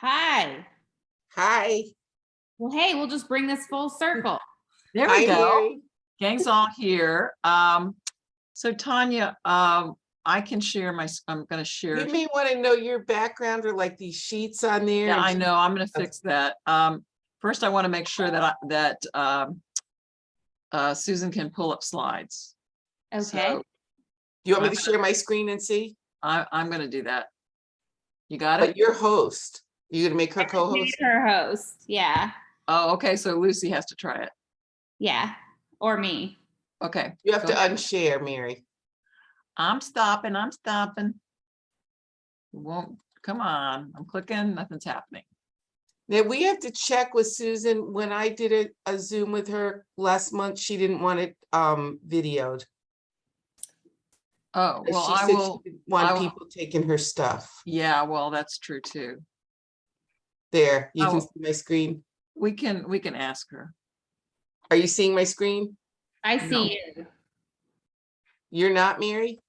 Hi. Hi. Well, hey, we'll just bring this full circle. There we Hi, go. Mary. Gang's all here. So Tanya, I can share I'm going to share. You may want to know your background or like these sheets on there. Yeah, I know. I'm going to fix that. First, I want to make sure that Susan can pull up slides. Okay. So you want me to share my screen and see? I'm going to do that. You got it? But you're host. You're going to make her co-host? Her host. Yeah. Oh, okay. So Lucy has to try it. Yeah. Or me. Okay. You have to unshare, Mary. I'm stopping. It won't. Come on. I'm clicking. Nothing's happening. Now we have to check with Susan. When I did a Zoom with her last month, she didn't want it videoed. Oh, well, she said she didn't want people taking her stuff. Yeah, well, that's true too. There, you can see my screen. We can ask her. Are you seeing my screen? I see you. You're not, Mary?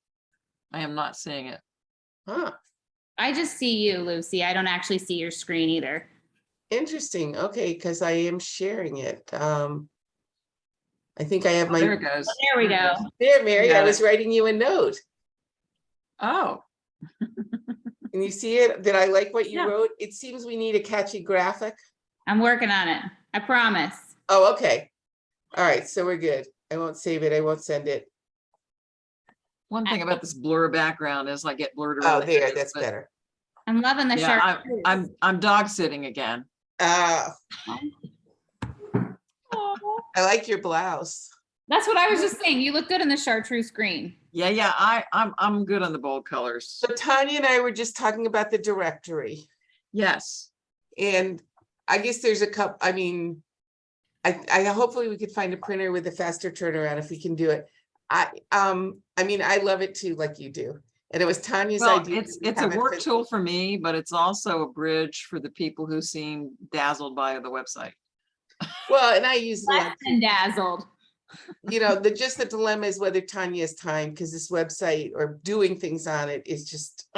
I am not seeing it. Huh. I just see you, Lucy. I don't actually see your screen either. Interesting. Okay, because I am sharing it. I think I have my. There it goes. Oh, there we go. There, Mary. I was writing you a note. Oh. Can you see it? Did I like what you wrote? It seems we need a catchy graphic. I'm working on it. I promise. Oh, okay. All right. So we're good. I won't save it. I won't send it. One thing about this blur background is I get blurred around. Oh, there. That's better. I'm loving the shirt. I'm dog sitting again. I like your blouse. That's what I was just saying. You look good in the chartreuse green. Yeah. I'm good on the bold colors. So Tanya and I were just talking about the directory. Yes. And I guess there's a couple. I mean, I hopefully we could find a printer with a faster turnaround if we can do it. I mean, I love it too, like you do. And it was Tanya's idea. It's a work tool for me, but it's also a bridge for the people who seem dazzled by the website. Well, and I use less than dazzled. You know, just the dilemma is whether Tanya has time, because this website or doing things on it is just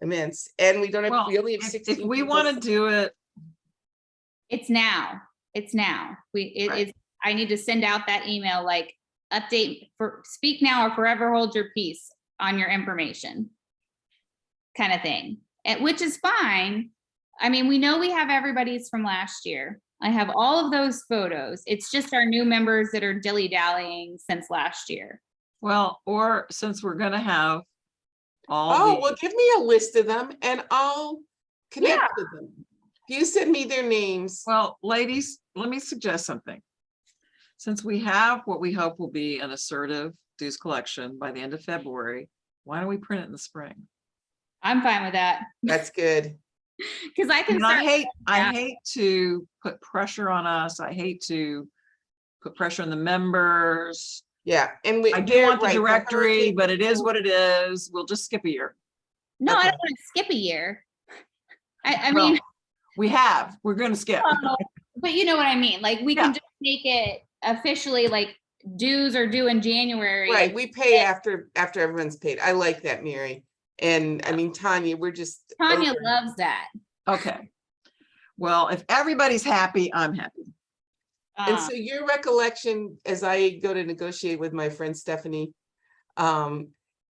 immense. And we don't have, we only have 16 if we want to do it. It's now. It's now. I need to send out that email, like update for speak now or forever hold your peace on your information kind of thing, which is fine. I mean, we know we have everybody's from last year. I have all of those photos. It's just our new members that are dilly-dallying since last year. Well, or since we're going to have all well, give me a list of them and I'll connect with them. You send me their names. Well, ladies, let me suggest something. Since we have what we hope will be an assertive dues collection by the end of February, why don't we print it in the spring? I'm fine with that. That's good. Because I can. I hate to put pressure on us. I hate to put pressure on the members. Yeah, and I do want the directory, but it is what it is. We'll just skip a year. No, I don't want to skip a year. I mean, we're going to skip. But you know what I mean? Like we can just make it officially like dues are due in January. Right, we pay after everyone's paid. I like that, Mary. And I mean, Tanya, Tanya loves that. Okay. Well, if everybody's happy, I'm happy. And so your recollection, as I go to negotiate with my friend Stephanie,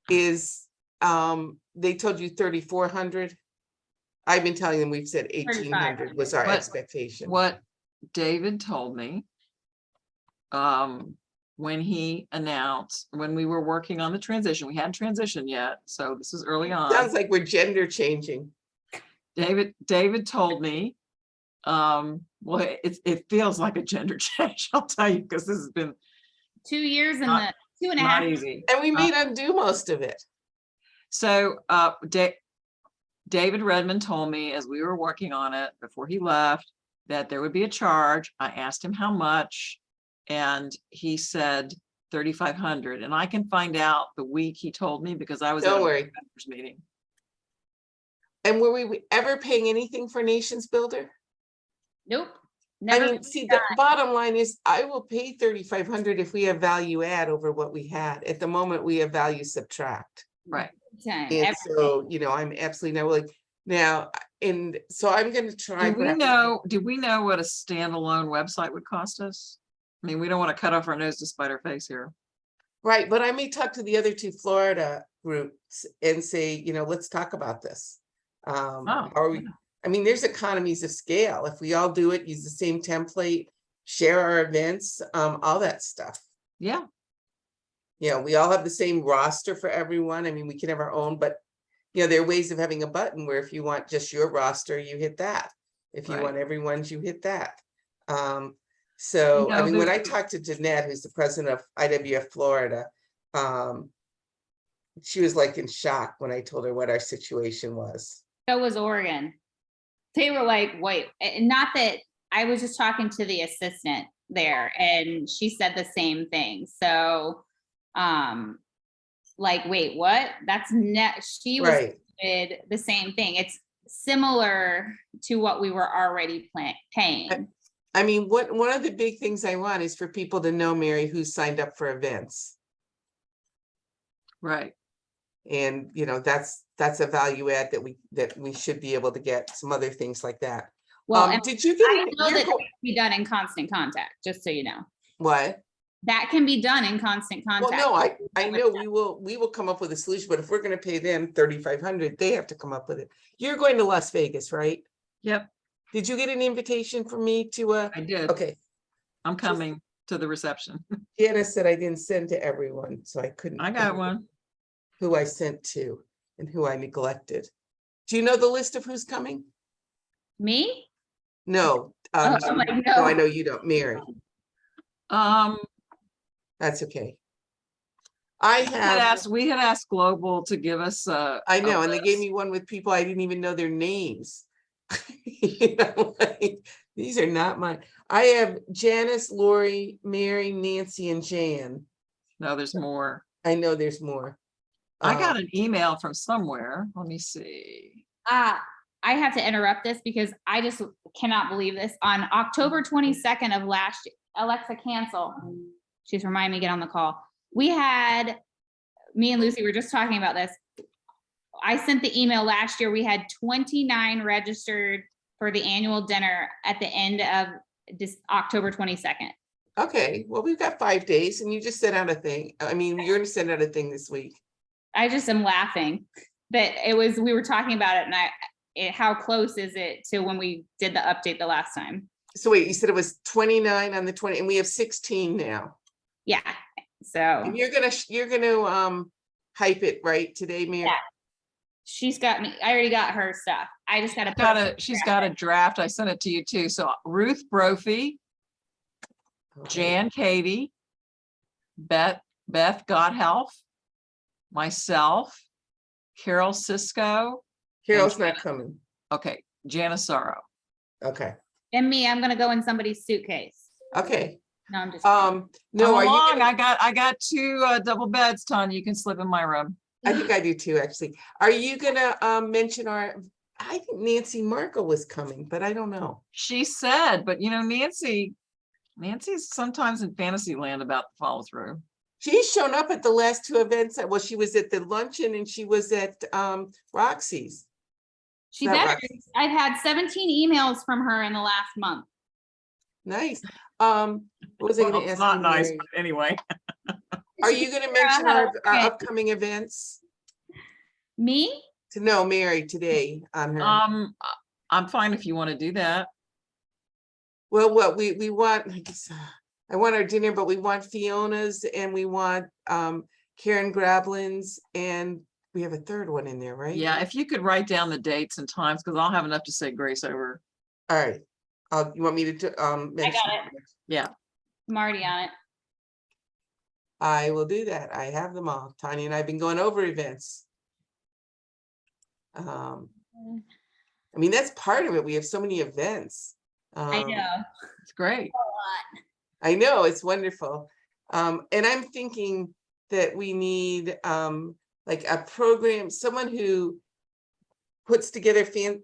is they told you 3,400. I've been telling them we've said 1,800 was our expectation. What David told me when he announced, when we were working on the transition, we hadn't transitioned yet, so this is early on. Sounds like we're gender changing. David told me, well, it feels like a gender change, I'll tell you, because this has been 2 years and 2.5 years. Easy. And we made undo most of it. So David Redmond told me as we were working on it before he left that there would be a charge. I asked him how much, and he said 3,500. And I can find out the week he told me because I was at a members meeting. And were we ever paying anything for Nations Builder? Nope. Never. I mean, see, the bottom line is I will pay 3,500 if we have value add over what we had. At the moment, we have value subtract. Right. And so, you know, I'm absolutely not willing. Now, and so I'm gonna try. Do we know what a standalone website would cost us? I mean, we don't want to cut off our nose to spite our face here. Right, but I may talk to the other two Florida groups and say, you know, let's talk about this. How are we, I mean, there's economies of scale. If we all do it, use the same template, share our events, all that stuff. Yeah, You know, we all have the same roster for everyone. I mean, we can have our own, but you know, there are ways of having a button where if you want just your roster, you hit that. If you Right. want everyone's, you hit that. So, You I know, mean, when there- I talked to Jeanette, who's the president of IWF Florida, she was like in shock when I told her what our situation was. So was Oregon. They were like, wait, and not that, I was just talking to the assistant there and she said the same thing. So, like, wait, what? That's net, she was Right. did the same thing. It's similar to what we were already paying. I mean, one of the big things I want is for people to know, Mary, who's signed up for events. right. And, you know, that's a value add that we should be able to get some other things like that. Well, and Did you I get know your that can be done in constant contact, just so you know. what? That can be done in constant Well, contact. no, I know we will come up with a solution, but if we're gonna pay them 3,500, they have to come up with it. You're going to Las Vegas, right? Yep, Did you get an invitation from me to I did. okay, I'm coming to the reception. Janice said I didn't send to everyone, so I couldn't. I got one. Who I sent to and who I neglected. Do you know the list of who's coming? Me? No. Oh, I'm like, no, no. I know you don't, Mary. Um, That's okay. I have, we had asked Global to give us I know, a and they gave list. me one with people I didn't even know their names. You know, like, these are not mine. I have Janice, Lori, Mary, Nancy, and Jan. No, there's more. I know there's more. I got an email from somewhere. Let me see. I have to interrupt this because I just cannot believe this. On October 22nd of last, Alexa, cancel. She's reminding me to get on the call. We had, me and Lucy were just talking about this. I sent the email last year. We had 29 registered for the annual dinner at the end of this October 22nd. Okay, well, we've got 5 days and you just sent out a thing. I mean, you're gonna send out a thing this week. I just am laughing that it was, we were talking about it and how close is it to when we did the update the last time? So wait, you said it was 29 on the 20, and we have 16 now. Yeah, so And you're gonna hype it right today, Mary? Yeah. she's got me, I already got her stuff. I just gotta. She's got a draft. I sent it to you too. So Ruth Brophy, Okay. Jan Katie, Beth Godhelf, myself, Carol Cisco. Carol's not coming. Okay, Janice Sorrow. Okay, And me, I'm gonna go in somebody's suitcase. okay. No, I'm just. kidding. No, Come are you along. gonna, I got two double beds, Tanya. You can slip in my room. I think I do too, actually. Are you gonna mention I think Nancy Markle was coming, but I don't know. She said, but you know, Nancy's sometimes in fantasy land about the follow through. She's shown up at the last two events. Well, she was at the luncheon and she was at Roxy's. She Not better. Roxy's. I've had 17 emails from her in the last month. Nice. What was I Well, gonna it's ask not you, nice, Mary? but anyway. Are you gonna mention our Okay. upcoming events? Me? To know Mary today on her. I'm fine if you want to do that. Well, what we want, I guess, I want our dinner, but we want Fiona's and we want Karen Grablin's, and we have a third one in there, right? Yeah, if you could write down the dates and times, because I'll have enough to say grace over. All right. You want me to mention? it. Yeah. I'm already on it. I will do that. I have them all. Tanya and I have been going over events. I mean, that's part of it. We have so many events. I know. It's great. I know, it's wonderful. And I'm thinking that we need like a program, someone who puts together fancy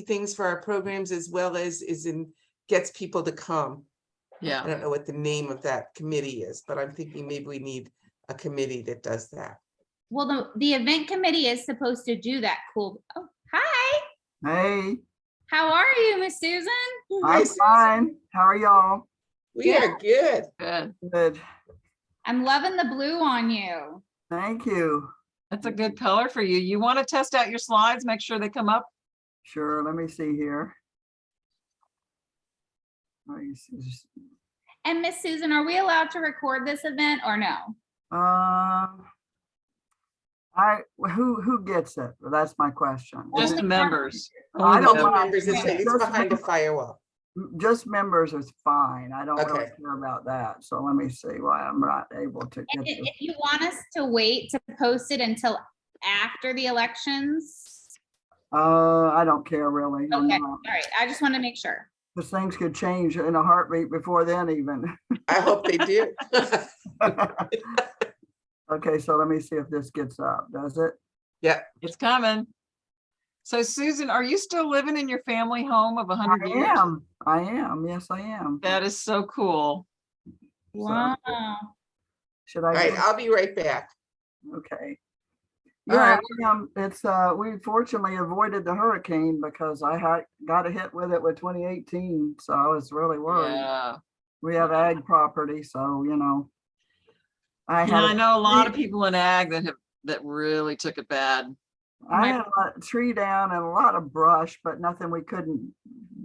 things for our programs, as well as gets people to come. I Yeah. don't know what the name of that committee is, but I'm thinking maybe we need a committee that does that. Well, the event committee is supposed to do that. Cool. Oh, hi. Hey, How are you, Miss Susan? Hi, I'm Susan. fine. How are y'all? We are good. Good. Good. I'm loving the blue on you. Thank you. That's a good color for you. You want to test out your slides, make sure they come up? Sure, let me see here. Let me see. And Miss Susan, are we allowed to record this event or no? Who gets it? That's my question. Just Only the members. I Only the don't Only members. members, it's Just behind a firewall. Just members is fine. I don't really Okay. care about that. So let me see why I'm not able to get And this. if you want us to wait to post it until after the elections, I don't care really. I'm okay, not- all right, I just want to make sure. Because things could change in a heartbeat before then even. I hope they do. Okay, so let me see if this gets up. Does it? It's coming. So Susan, are you still living in your family home of 100 years? I am. Yes, I am. That is so cool. Wow. Should All I? right, I'll be right back. Okay. All Yeah, right. it's we fortunately avoided the hurricane because I got hit with it with 2018, so I was really worried. Yeah. We have ag property, so you know. I Yeah, I had know a lot of people in ag that really took it bad. I had a tree down and a lot of brush, but nothing we couldn't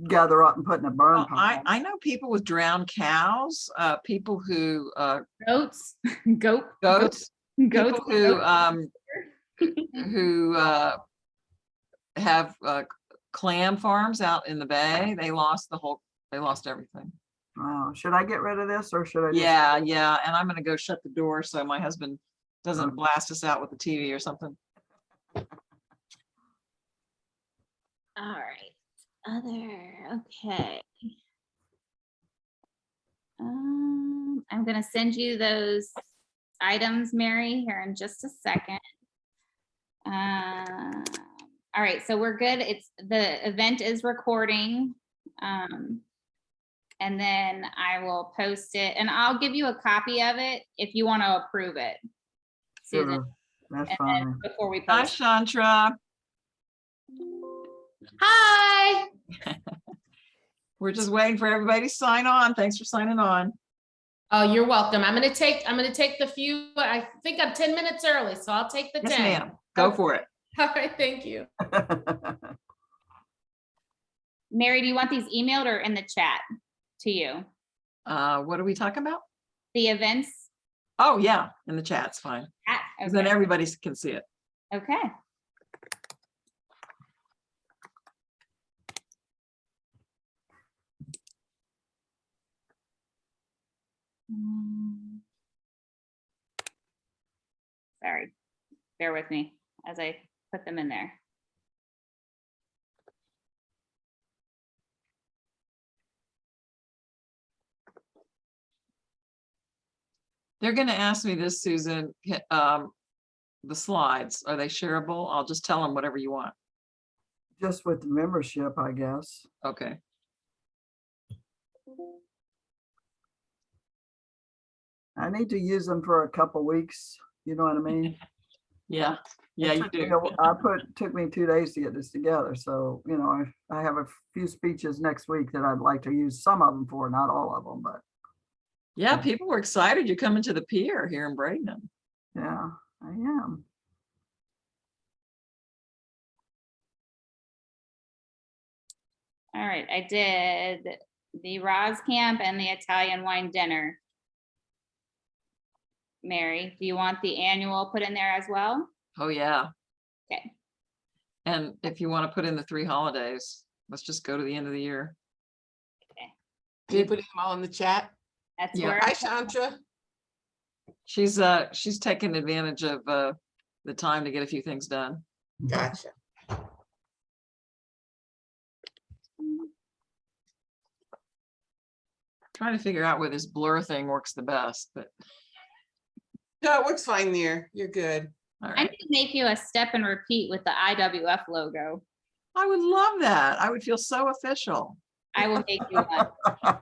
gather up and put in a burn Well, pile. I know people with drowned cows, people who Goats, goats, goats, people who have clam farms out in the bay. They lost everything. Wow. Should I get rid of this or should I? Just... Yeah. And I'm gonna go shut the door so my husband doesn't blast us out with the TV or something. all right, okay. I'm gonna send you those items, Mary, here in just a second. All right, so we're good. The event is recording. And then I will post it and I'll give you a copy of it if you want to approve it, Susan, Sure, that's and fine. then before we Hi, post. Chantra. Hi. We're just waiting for everybody to sign on. Thanks for signing on. Oh, you're welcome. I'm gonna take the few, I think I'm 10 minutes early, so I'll take the Yes, 10. ma'am. Go for it. All right, thank you. Mary, do you want these emailed or in the chat to you? What are we talking about? The events? Oh, yeah, in the chat's fine. Ah, 'Cause then okay. everybody can see it. Okay. Sorry, bear with me as I put them in there. They're gonna ask me this, Susan, the slides, are they shareable? I'll just tell them whatever you want. Just with the membership, I guess. Okay. I need to use them for a couple weeks. You know what I mean? Yeah, yeah, you do. Took me 2 days to get this together. So, you know, I have a few speeches next week that I'd like to use some of them for, not all of them, but Yeah, people were excited. You're coming to the pier here in Bradenton. yeah, I am. All right, I did the Roz Camp and the Italian wine dinner. Mary, do you want the annual put in there as well? Oh, yeah. Okay. And if you want to put in the 3 holidays, let's just go to the end of the year. Can you put them all in the chat? That's Yeah. where. Hi, Chantra. She's taking advantage of the time to get a few things done. Gotcha. Trying to figure out where this blur thing works the best, but No, it works fine there. You're good. all I right. need to make you a step and repeat with the IWF logo. I would love that. I would feel so official. I will make you one.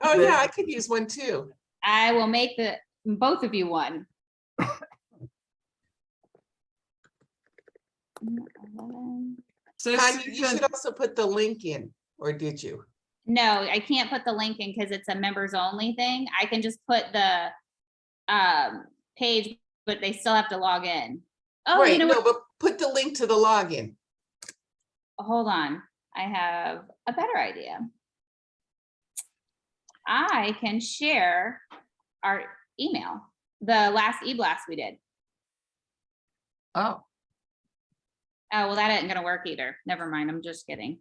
Oh, yeah, I could use one too. I will make both of you one. 11. So Tanya, you Susan, should also put the link in, or did you? No, I can't put the link in because it's a members only thing. I can just put the page, but they still have to log in. Oh, you Right, know no, what? but put the link to the login. Hold on. I have a better idea. I can share our email, the last e-blast we did. oh, Oh, well, that isn't gonna work either. Never mind. I'm just kidding.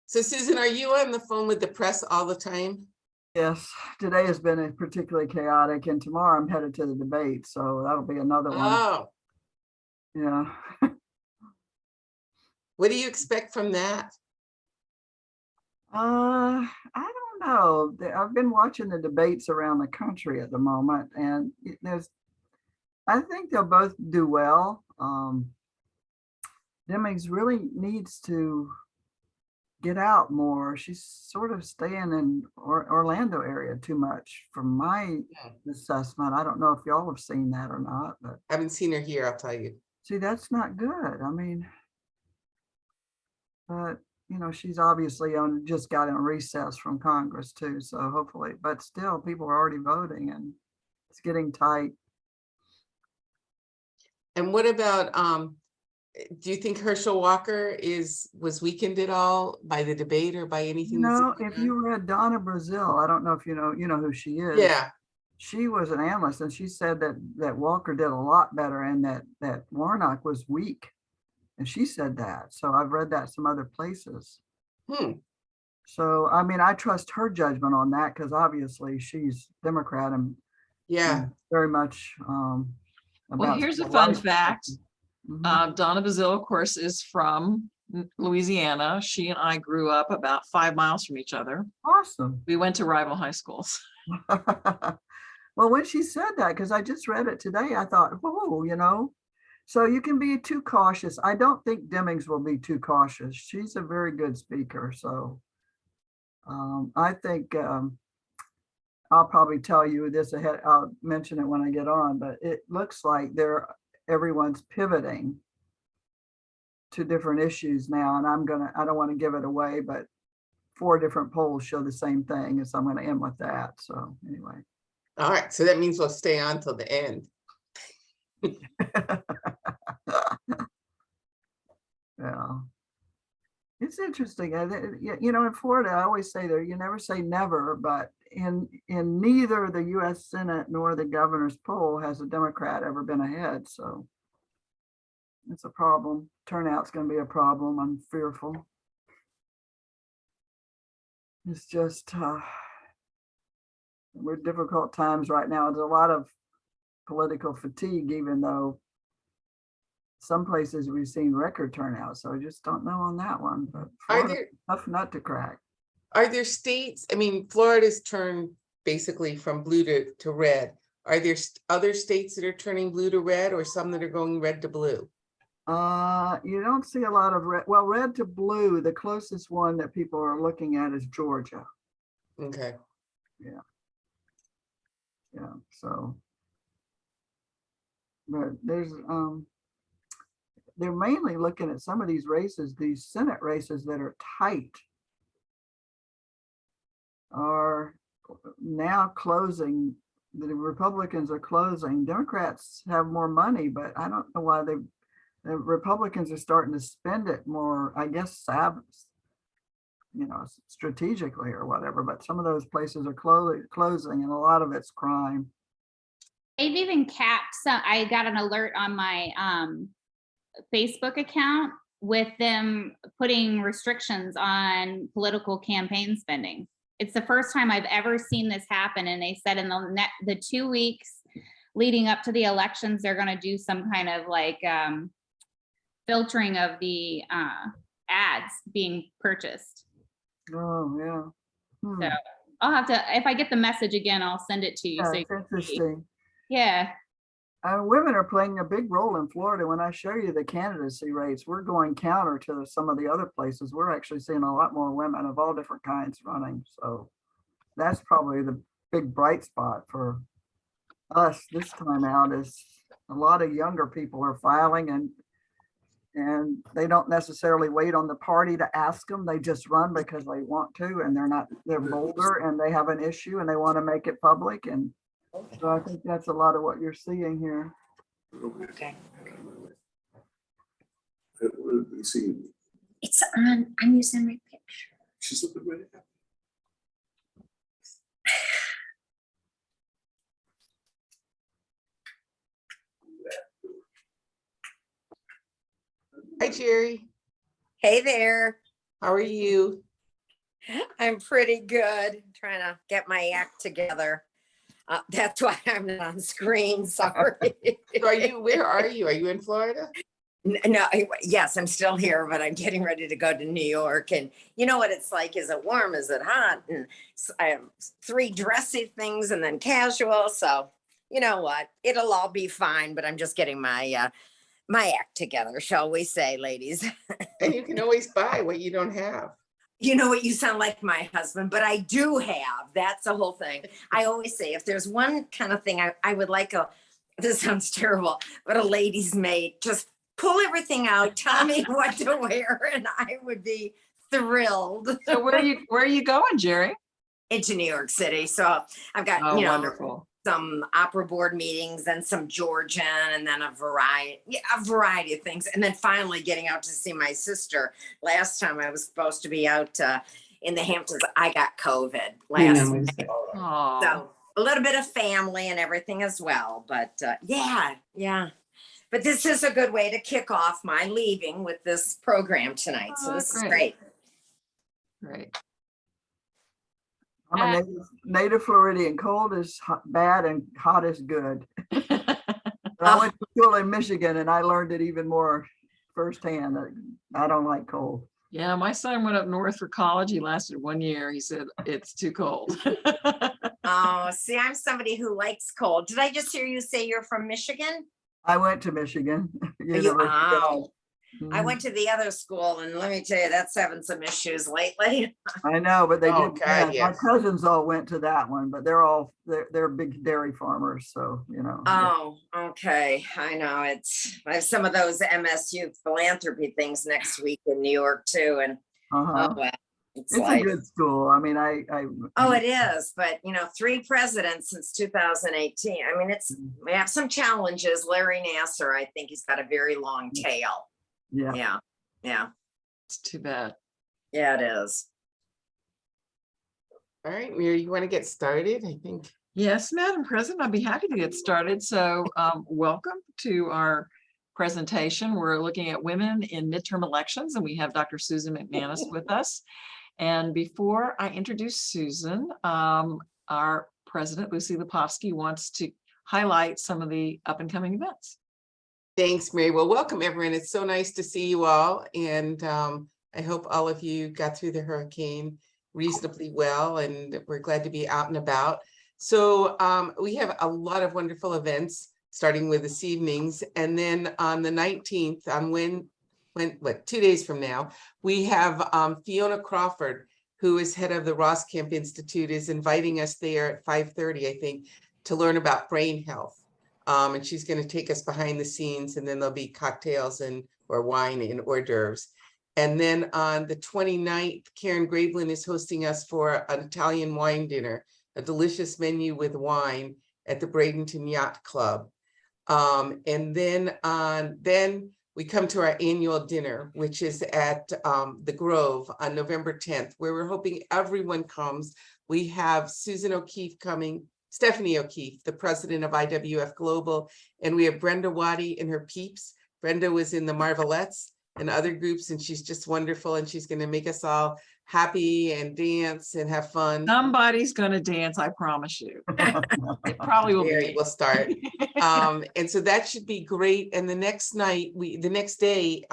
So Susan, are you on the phone with the press all the time? Yes, today has been particularly chaotic, and tomorrow I'm headed to the debate, so that'll be another one. Oh, Yeah. what do you expect from that? I don't know. I've been watching the debates around the country at the moment, and I think they'll both do well. Demings really needs to get out more. She's sort of staying in Orlando area too much from my assessment. I don't know if y'all have seen that or not, but I haven't seen her here, I'll tell you. see, that's not good. I mean, but you know, she's obviously just got in recess from Congress too, so hopefully, but still people are already voting and it's getting tight. And what about, do you think Herschel Walker was weakened at all by the debate or by anything? You that's know, going if on? you read Donna Brazil, I don't know if you know who she is. Yeah, She was an analyst and she said that Walker did a lot better and that Warnock was weak. And she said that. So I've read that some other places. So, I mean, I trust her judgment on that because obviously she's Democrat and yeah. very much well, about here's a civil fun rights. fact. Mhm. Donna Bazile, of course, is from Louisiana. She and I grew up about 5 miles from each other. Awesome. We went to rival high schools. Well, when she said that, because I just read it today, I thought, whoa, you know, so you can be too cautious. I don't think Demings will be too cautious. She's a very good speaker. So I think I'll probably tell you this ahead. I'll mention it when I get on, but it looks like everyone's pivoting to different issues now. And I don't want to give it away, but 4 different polls show the same thing. And so I'm going to end with that. So anyway. All right, so that means we'll stay on till the end. Yeah. It's interesting. You know, in Florida, I always say there, you never say never, but in neither the US Senate nor the governor's poll has a Democrat ever been ahead. So it's a problem. Turnout's going to be a problem. I'm fearful. It's just, we're difficult times right now. There's a lot of political fatigue, even though some places we've seen record turnout. So I just don't know on that one, but Florida's a tough nut to crack. Are there states, I mean, Florida's turned basically from blue to red. Are there other states that are turning blue to red or some that are going red to blue? You don't see a lot of red. Well, red to blue, the closest one that people are looking at is Georgia. Okay. Yeah. Yeah. So, but there's, they're mainly looking at some of these races, these Senate races that are tight are now closing. The Republicans are closing. Democrats have more money, but I don't know why the Republicans are starting to spend it more, I guess, strategically or whatever, but some of those places are closing and a lot of it's crime. They've even capped some. I got an alert on my Facebook account with them putting restrictions on political campaign spending. It's the first time I've ever seen this happen. And they said in the 2 weeks leading up to the elections, they're going to do some kind of like filtering of the ads being purchased. Oh, yeah. So I'll have to, if I get the message again, I'll send it to you. Yeah, So it's interesting. yeah. Women are playing a big role in Florida. When I show you the candidacy rates, we're going counter to some of the other places. We're actually seeing a lot more women of all different kinds running. So that's probably the big bright spot for us this time out is a lot of younger people are filing, and they don't necessarily wait on the party to ask them. They just run because they want to, and they're bolder and they have an issue and they want to make it public. And so I think that's a lot of what you're seeing here. Okay. Let me see. It's on, I'm using my picture. She's looking right at. Hi, Jerry. Hey there. How are you? I'm pretty good. Trying to get my act together. That's why I'm not on screen. Sorry. So where are you? Are you in Florida? No, yes, I'm still here, but I'm getting ready to go to New York. And you know what it's like? Is it warm? Is it hot? And I have 3 dressy things and then casual. So you know what? It'll all be fine. But I'm just getting my my act together, shall we say, ladies? And you can always buy what you don't have. You know what? You sound like my husband, but I do have. That's the whole thing. I always say if there's one kind of thing I would like this sounds terrible, but a lady's maid, just pull everything out, tell me what to wear, and I would be thrilled. So where are you going, Jerry? Into New York City. So I've got, Oh, you know, wonderful. some opera board meetings and some Georgian and then a variety of things. And then finally getting out to see my sister. Last time I was supposed to be out in the Hamptons, I got COVID last week. Oh, So a little bit of family and everything as well. But yeah. But this is a good way to kick off my leaving with this program tonight. So Oh, this is great. great. great. I'm a native Floridian. Cold is bad and hot is good. But I went to school in Michigan and I learned it even more firsthand. I don't like cold. Yeah, my son went up north for college. He lasted 1 year. He said it's too cold. Oh, see, I'm somebody who likes cold. Did I just hear you say you're from Michigan? I went to Michigan. Oh. I Mhm. went to the other school and let me tell you, that's having some issues lately. I know, but they Oh, did. God, My yes. cousins all went to that one, but they're big dairy farmers, so you know. Oh, okay. I know I have some of those MSU philanthropy things next week in New York too. And Uh-huh. oh, well, it's It's a like, good school. I mean, oh, it is. But you know, 3 presidents since 2018. I mean, we have some challenges. Larry Nassar, I think he's got a very long tail. yeah. Yeah. It's too bad. Yeah, it is. All right, Mary, you want to get started? I think. Yes, Madam President, I'd be happy to get started. So welcome to our presentation. We're looking at women in midterm elections, and we have Dr. Susan McManus with us. And before I introduce Susan, our president, Lucy Lipovsky, wants to highlight some of the up and coming events. Thanks, Mary. Well, welcome, everyone. It's so nice to see you all. And I hope all of you got through the hurricane reasonably well, and we're glad to be out and about. So we have a lot of wonderful events, starting with this evening's. And then on the 19th, on what, 2 days from now, we have Fiona Crawford, who is head of the Roskamp Institute, is inviting us there at 5:30, I think, to learn about brain health. And she's going to take us behind the scenes, and then there'll be cocktails or wine and hors d'oeuvres. And then on the 29th, Karen Graveland is hosting us for an Italian wine dinner, a delicious menu with wine at the Bradenton Yacht Club. And then we come to our annual dinner, which is at the Grove on November 10th, where we're hoping everyone comes. We have Susan O'Keefe coming, Stephanie O'Keefe, the president of IWF Global, and we have Brenda Waddy and her peeps. Brenda was in the Marvelettes and other groups, and she's just wonderful, and she's going to make us all happy and dance and have fun. Somebody's going to dance, I promise you. It probably will Mary be. will start. And so that should be great. And the next day,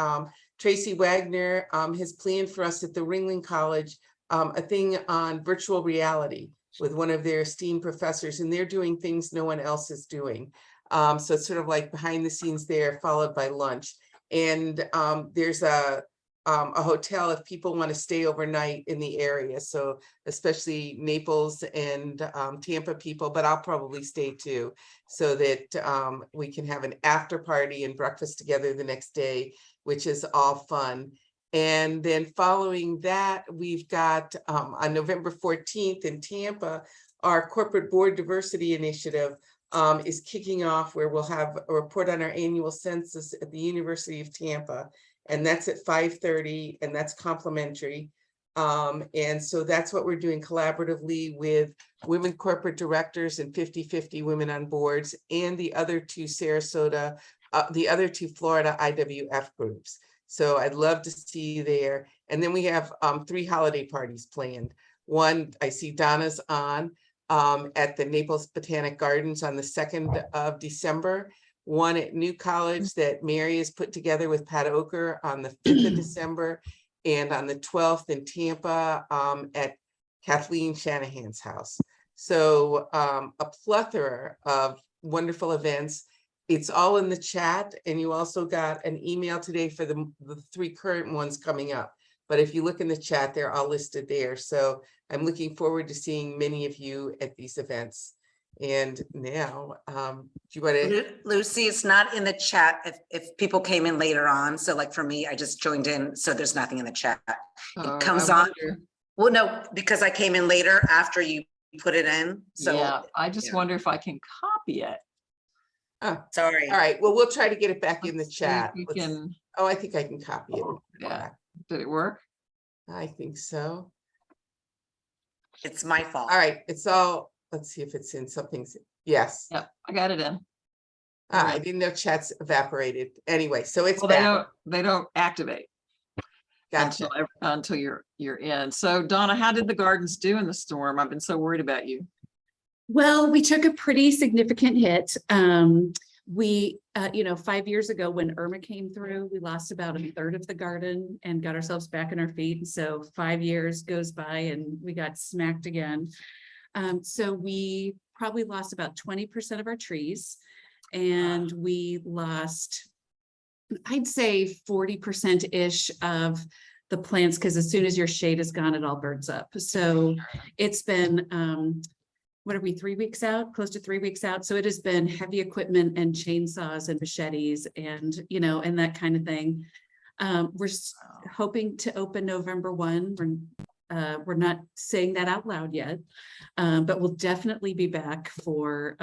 Tracy Wagner has planned for us at the Ringling College a thing on virtual reality with one of their esteemed professors, and they're doing things no one else is doing. So it's sort of like behind the scenes there, followed by lunch. And there's a a hotel if people want to stay overnight in the area. So especially Naples and Tampa people, but I'll probably stay too, so that we can have an after party and breakfast together the next day, which is all fun. And then following that, we've got on November 14th in Tampa, our corporate board diversity initiative is kicking off, where we'll have a report on our annual census at the University of Tampa. And that's at 5:30, and that's complimentary. And so that's what we're doing collaboratively with women corporate directors and 50-50 women on boards, and the other two Florida IWF groups. So I'd love to see you there. And then we have 3 holiday parties planned. One, I see Donna's on at the Naples Botanic Gardens on the 2nd of December. One at New College that Mary has put together with Pat Oker on the 5th of December, and on the 12th in Tampa at Kathleen Shanahan's house. So a plethora of wonderful events. It's all in the chat, and you also got an email today for the 3 current ones coming up. But if you look in the chat, they're all listed there. So I'm looking forward to seeing many of you at these events. And now, do you want to? Lucy, it's not in the chat if people came in later on. So like for me, I just joined in, so there's nothing in the chat. It comes on. Well, no, because I came in later after you put it in. So Yeah, I just wonder if I can copy it. Oh, sorry. all right. Well, we'll try to get it back in the Let's see chat. if we Let's- can, Oh, I think I can copy it. yeah. Did it work? I think so. It's my fault. All right. It's all, let's see if it's in something. Yes. Yep, I got it in. I didn't know chat's evaporated. Anyway, so it's Well, back. they don't activate Gotcha. until you're in. So Donna, how did the gardens do in the storm? I've been so worried about you. Well, we took a pretty significant hit. We, 5 years ago when Irma came through, we lost about 1/3 of the garden and got ourselves back on our feet. And so 5 years goes by and we got smacked again. So we probably lost about 20% of our trees, and we lost, I'd say 40%-ish of the plants, because as soon as your shade is gone, it all burns up. So it's been, what are we, 3 weeks out, close to 3 weeks out. So it has been heavy equipment and chainsaws and machetes and, and that kind of thing. We're hoping to open November 1. We're not saying that out loud yet, but we'll definitely be back for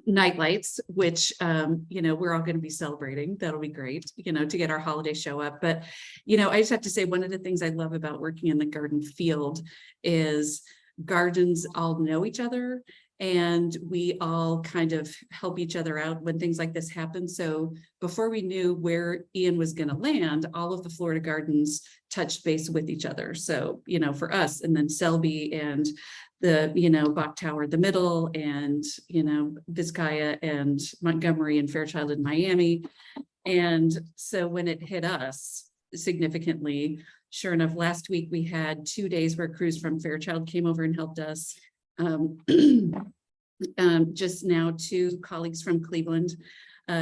night lights, which, we're all going to be celebrating. That'll be great, to get our holiday show up. But, I just have to say, one of the things I love about working in the garden field is gardens all know each other, and we all kind of help each other out when things like this happen. So before we knew where Ian was going to land, all of the Florida gardens touched base with each other. So, for us, and then Selby and the, Bach Tower, the middle, and, Vizcaya and Montgomery and Fairchild and Miami. And so when it hit us significantly, sure enough, last week we had 2 days where crews from Fairchild came over and helped us. Just now 2 colleagues from Cleveland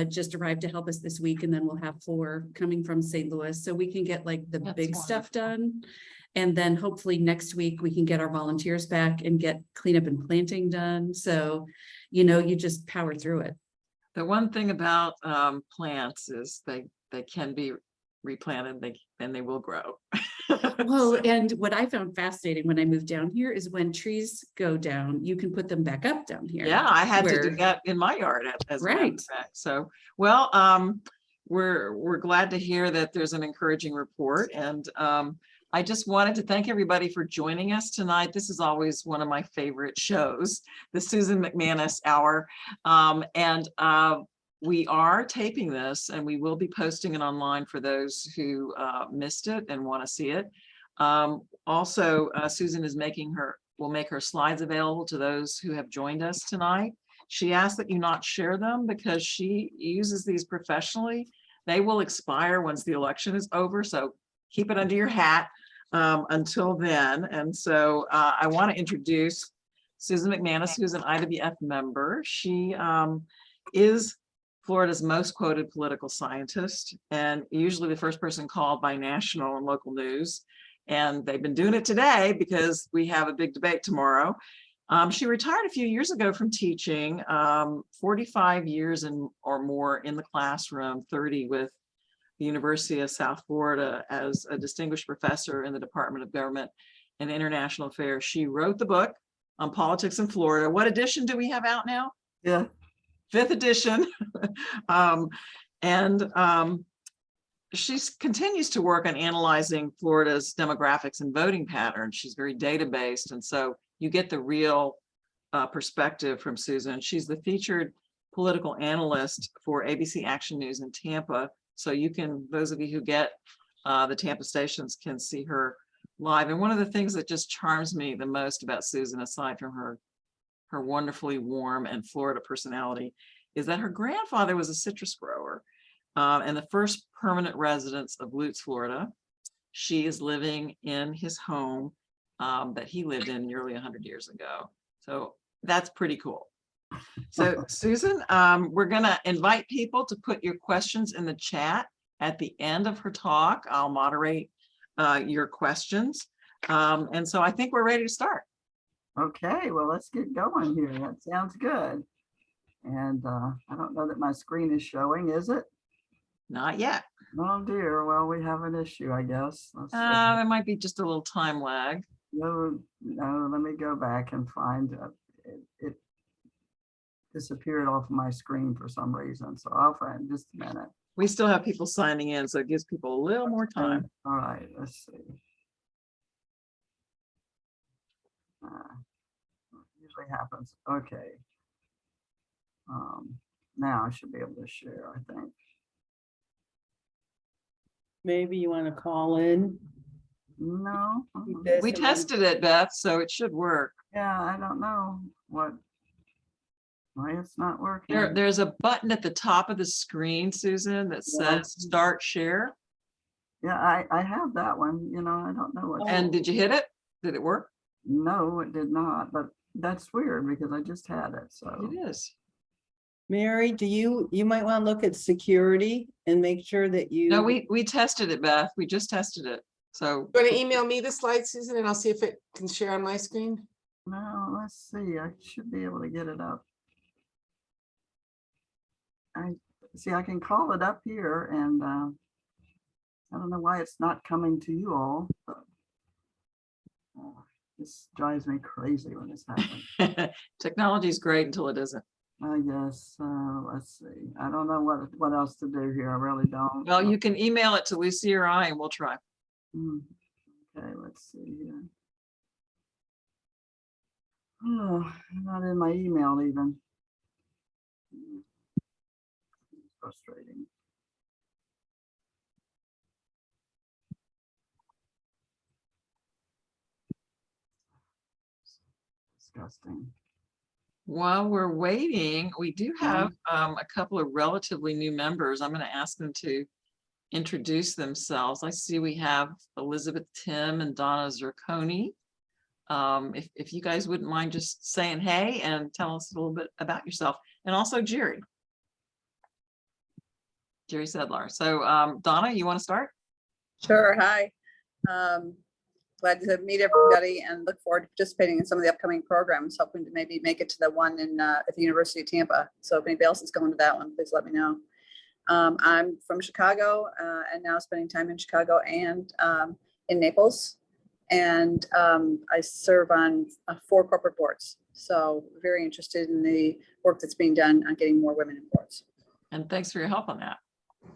just arrived to help us this week, and then we'll have 4 coming from St. Louis, so we can get like the That's big stuff done. And then hopefully next week we can get our volunteers back and get cleanup and planting done. So, you just power through it. The one thing about plants is they can be replanted, and they will grow. Well, and what I found fascinating when I moved down here is when trees go down, you can put them back up down here. Yeah, I had to do where- that in my yard as a matter of Right. fact. So, well, we're glad to hear that there's an encouraging report, and I just wanted to thank everybody for joining us tonight. This is always one of my favorite shows, the Susan McManus Hour, and we are taping this, and we will be posting it online for those who missed it and want to see it. Also, Susan will make her slides available to those who have joined us tonight. She asked that you not share them because she uses these professionally. They will expire once the election is over, so keep it under your hat until then. And so I want to introduce Susan McManus, who's an IWF member. She is Florida's most quoted political scientist, and usually the first person called by national and local news. And they've been doing it today because we have a big debate tomorrow. She retired a few years ago from teaching, 45 years or more in the classroom, 30 with the University of South Florida as a distinguished professor in the Department of Government and International Affairs. She wrote the book on politics in Florida. What edition do we have out now? Yeah. 5th edition. She continues to work on analyzing Florida's demographics and voting patterns. She's very data-based, and so you get the real perspective from Susan. She's the featured political analyst for ABC Action News in Tampa. So you can, those of you who get the Tampa stations can see her live. And one of the things that just charms me the most about Susan, aside from her wonderfully warm and Florida personality, is that her grandfather was a citrus grower and the first permanent residents of Lutz, Florida. She is living in his home that he lived in nearly 100 years ago. So that's pretty cool. So Susan, we're gonna invite people to put your questions in the chat at the end of her talk. I'll moderate your questions. And so I think we're ready to start. Okay, well, let's get going here. That sounds good. And I don't know that my screen is showing, is it? Not yet. Oh dear, well, we have an issue, I guess. Let's see. There might be just a little time lag. No, let me go back and find it disappeared off my screen for some reason. So I'll find just a minute. We still have people signing in, so it gives people a little more time. All right, let's see. Usually happens. Okay. Now I should be able to share, I think. Maybe you want to call in. No. We tested it, Beth, so it should work. Yeah, I don't know why it's not working. There's a button at the top of the screen, Susan, that says start share. Yeah, I have that one, you know, I don't know what. And did you hit it? Did it work? No, it did not, but that's weird because I just had it, so. It is. Mary, you might want to look at security and make sure that you. No, we tested it, Beth. We just tested it. So. You want to email me the slides, Susan, and I'll see if it can share on my screen? No, let's see, I should be able to get it up. I can call it up here and I don't know why it's not coming to you all, but this drives me crazy when this happens. Technology is great until it isn't. I guess, let's see. I don't know what else to do here. I really don't. Well, you can email it to Lucy or I and we'll try. Okay, let's see here. Oh, not in my email even. Frustrating. Disgusting. While we're waiting, we do have a couple of relatively new members. I'm going to ask them to introduce themselves. I see we have Elizabeth Tim and Donna Zerconi. If you guys wouldn't mind just saying hey and tell us a little bit about yourself, and also Jerry Sedlar. So Donna, you want to start? Sure. Hi. Glad to meet everybody and look forward to participating in some of the upcoming programs, hoping to maybe make it to the one in at the University of Tampa. So if anybody else is going to that one, please let me know. I'm from Chicago and now spending time in Chicago and in Naples. And I serve on 4 corporate boards. So very interested in the work that's being done on getting more women in boards. And thanks for your help on that.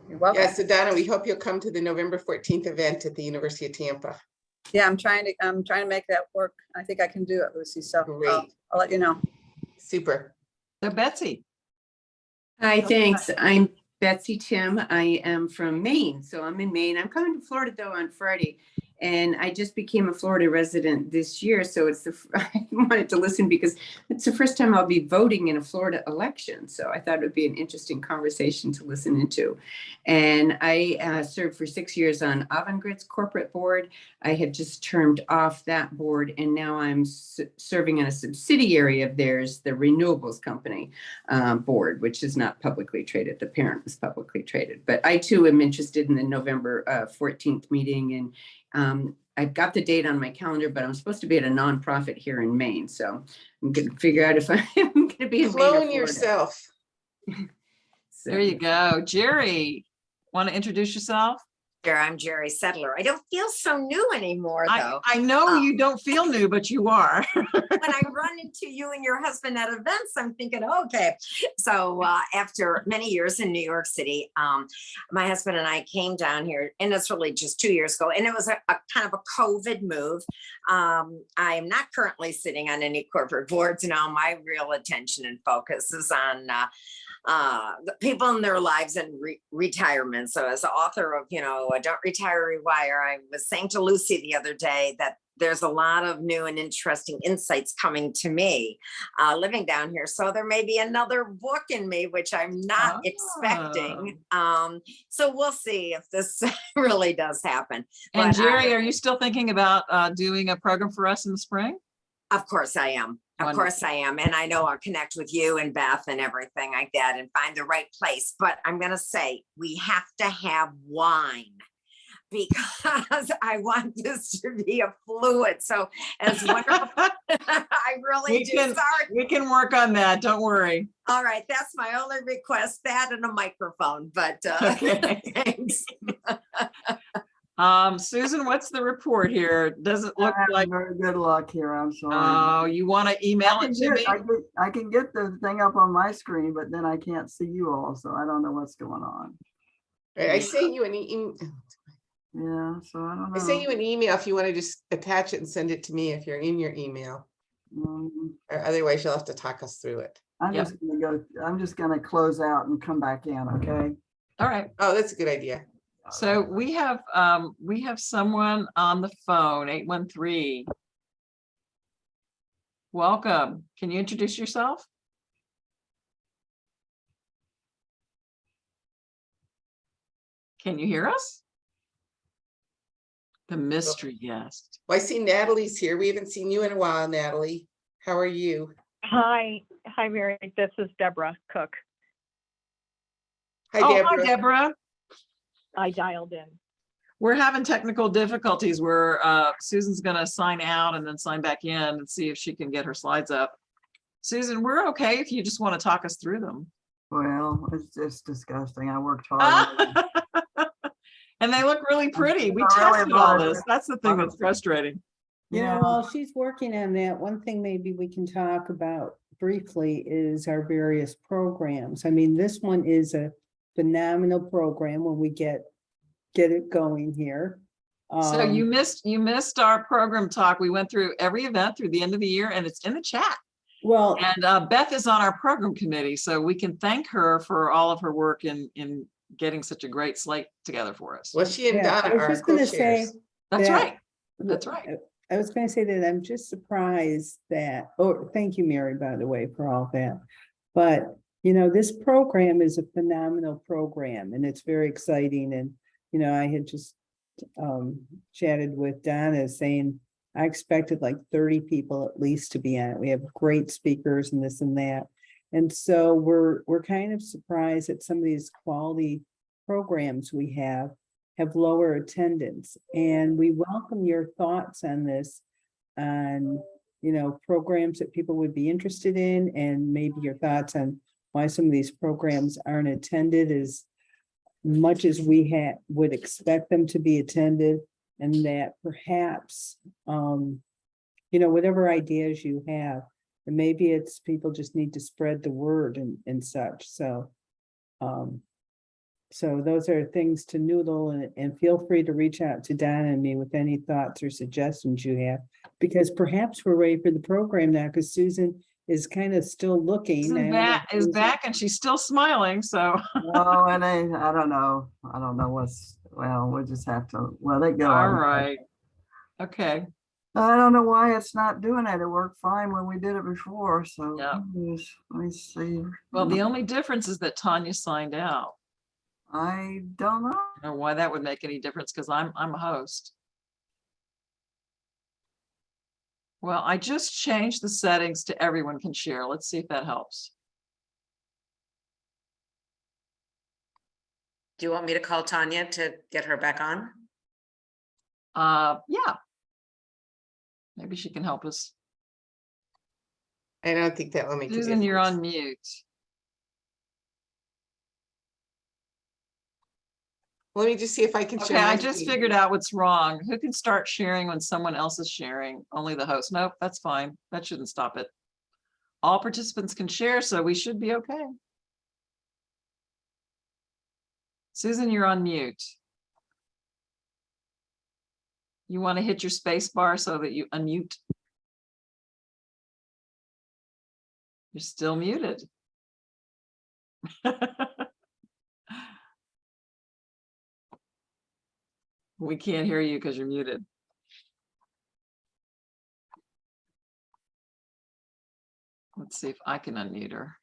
You're welcome. Yeah, so Donna, we hope you'll come to the November 14th event at the University of Tampa. Yeah, I'm trying to make that work. I think I can do it, Lucy. So I'll let you know. Super. So Betsy. Hi, thanks. I'm Betsy Tim. I am from Maine. So I'm in Maine. I'm coming to Florida though on Friday. And I just became a Florida resident this year. So I wanted to listen because it's the first time I'll be voting in a Florida election. So I thought it would be an interesting conversation to listen into. And I served for 6 years on Avangrid's corporate board. I had just termed off that board, and now I'm serving on a subsidiary of theirs, the renewables company board, which is not publicly traded. The parent is publicly traded. But I too am interested in the November 14th meeting, and I've got the date on my calendar, but I'm supposed to be at a nonprofit here in Maine. So I'm going to figure out if I'm going to be in Maine or Clone Florida. yourself. So, There you go. Jerry, want to introduce yourself? Sure, I'm Jerry Settler. I don't feel so new anymore, though. I know you don't feel new, but you are. When I run into you and your husband at events, I'm thinking, okay. So after many years in New York City, my husband and I came down here, and it's really just 2 years ago, and it was a kind of a COVID move. I am not currently sitting on any corporate boards now. My real attention and focus is on the people in their lives and retirement. So as the author of, Don't Retire, Rewire, I was saying to Lucy the other day that there's a lot of new and interesting insights coming to me living down here. So there may be another book in me, which I'm not expecting. So we'll see if this really does happen. And But, Jerry, are you still thinking about doing a program for us in the spring? Of course I am. Of course I am. And I know I'll connect with you and Beth and everything like that and find the right place. But I'm going to say we have to have wine because I want this to be a fluid. So as wonderful, I really do. Sorry. We can work on that. Don't worry. All right. That's my only request, that and a microphone. But Okay. thanks. Susan, what's the report here? Does it look like Very good luck here. I'm sorry. Oh, you want to email it to me? I can get the thing up on my screen, but then I can't see you all, so I don't know what's going on. I sent you an email. Yeah, so I don't know. I sent you an email if you want to just attach it and send it to me if you're in your email. Or otherwise you'll have to talk us through it. I'm just gonna close out and come back in, okay? All right. Oh, that's a good idea. So we have someone on the phone, 813. Welcome. Can you introduce yourself? Can you hear us? The mystery guest. Well, I see Natalie's here. We haven't seen you in a while, Natalie. How are you? Hi, Mary. This is Deborah Cook. Hi, Deborah. Hi, Deborah. I dialed in. We're having technical difficulties where Susan's going to sign out and then sign back in and see if she can get her slides up. Susan, we're okay if you just want to talk us through them. Well, it's just disgusting. I worked hard. And they look really pretty. We I really tested all was. this. That's the thing that's frustrating. You Yeah. know, while she's working on that, one thing maybe we can talk about briefly is our various programs. I mean, this one is a phenomenal program when we get it going here. So you missed our program talk. We went through every event through the end of the year, and it's in the chat. Well, And Beth is on our program committee, so we can thank her for all of her work in getting such a great slate together for us. Well, she and yeah, Donna I was are just gonna say co-chairs. That's that- right. That's right. I was going to say that I'm just surprised that, oh, thank you, Mary, by the way, for all that. But, you know, this program is a phenomenal program and it's very exciting. And, you know, I had just chatted with Donna saying, I expected like 30 people at least to be on it. We have great speakers and this and that. And so we're kind of surprised that some of these quality programs we have lower attendance, and we welcome your thoughts on this, on, you know, programs that people would be interested in, and maybe your thoughts on why some of these programs aren't attended as much as we would expect them to be attended, and that perhaps, you know, whatever ideas you have, and maybe it's people just need to spread the word and such. So, so those are things to noodle, and feel free to reach out to Donna and me with any thoughts or suggestions you have, because perhaps we're ready for the program now, because Susan is kind of still looking. Susan is back and she's still smiling, so. Oh, and I don't know. I don't know well, we'll just have to let it go. All right. Okay, I don't know why it's not doing it. It worked fine when we did it before, so. Yeah. Let me see. well, the only difference is that Tanya signed out. I don't know. I don't know why that would make any difference because I'm a host. Well, I just changed the settings to everyone can share. Let's see if that helps. Do you want me to call Tanya to get her back on? Yeah. Maybe she can help us. I don't think that will make a Susan, you're difference. on mute. Let me just see if I can Okay, share my I just screen. figured out what's wrong. Who can start sharing when someone else is sharing? Only the host. Nope, that's fine. That shouldn't stop it. All participants can share, so we should be okay. Susan, you're on mute. You want to hit your space bar so that you unmute? You're still muted. We can't hear you because you're muted. Let's see if I can unmute her.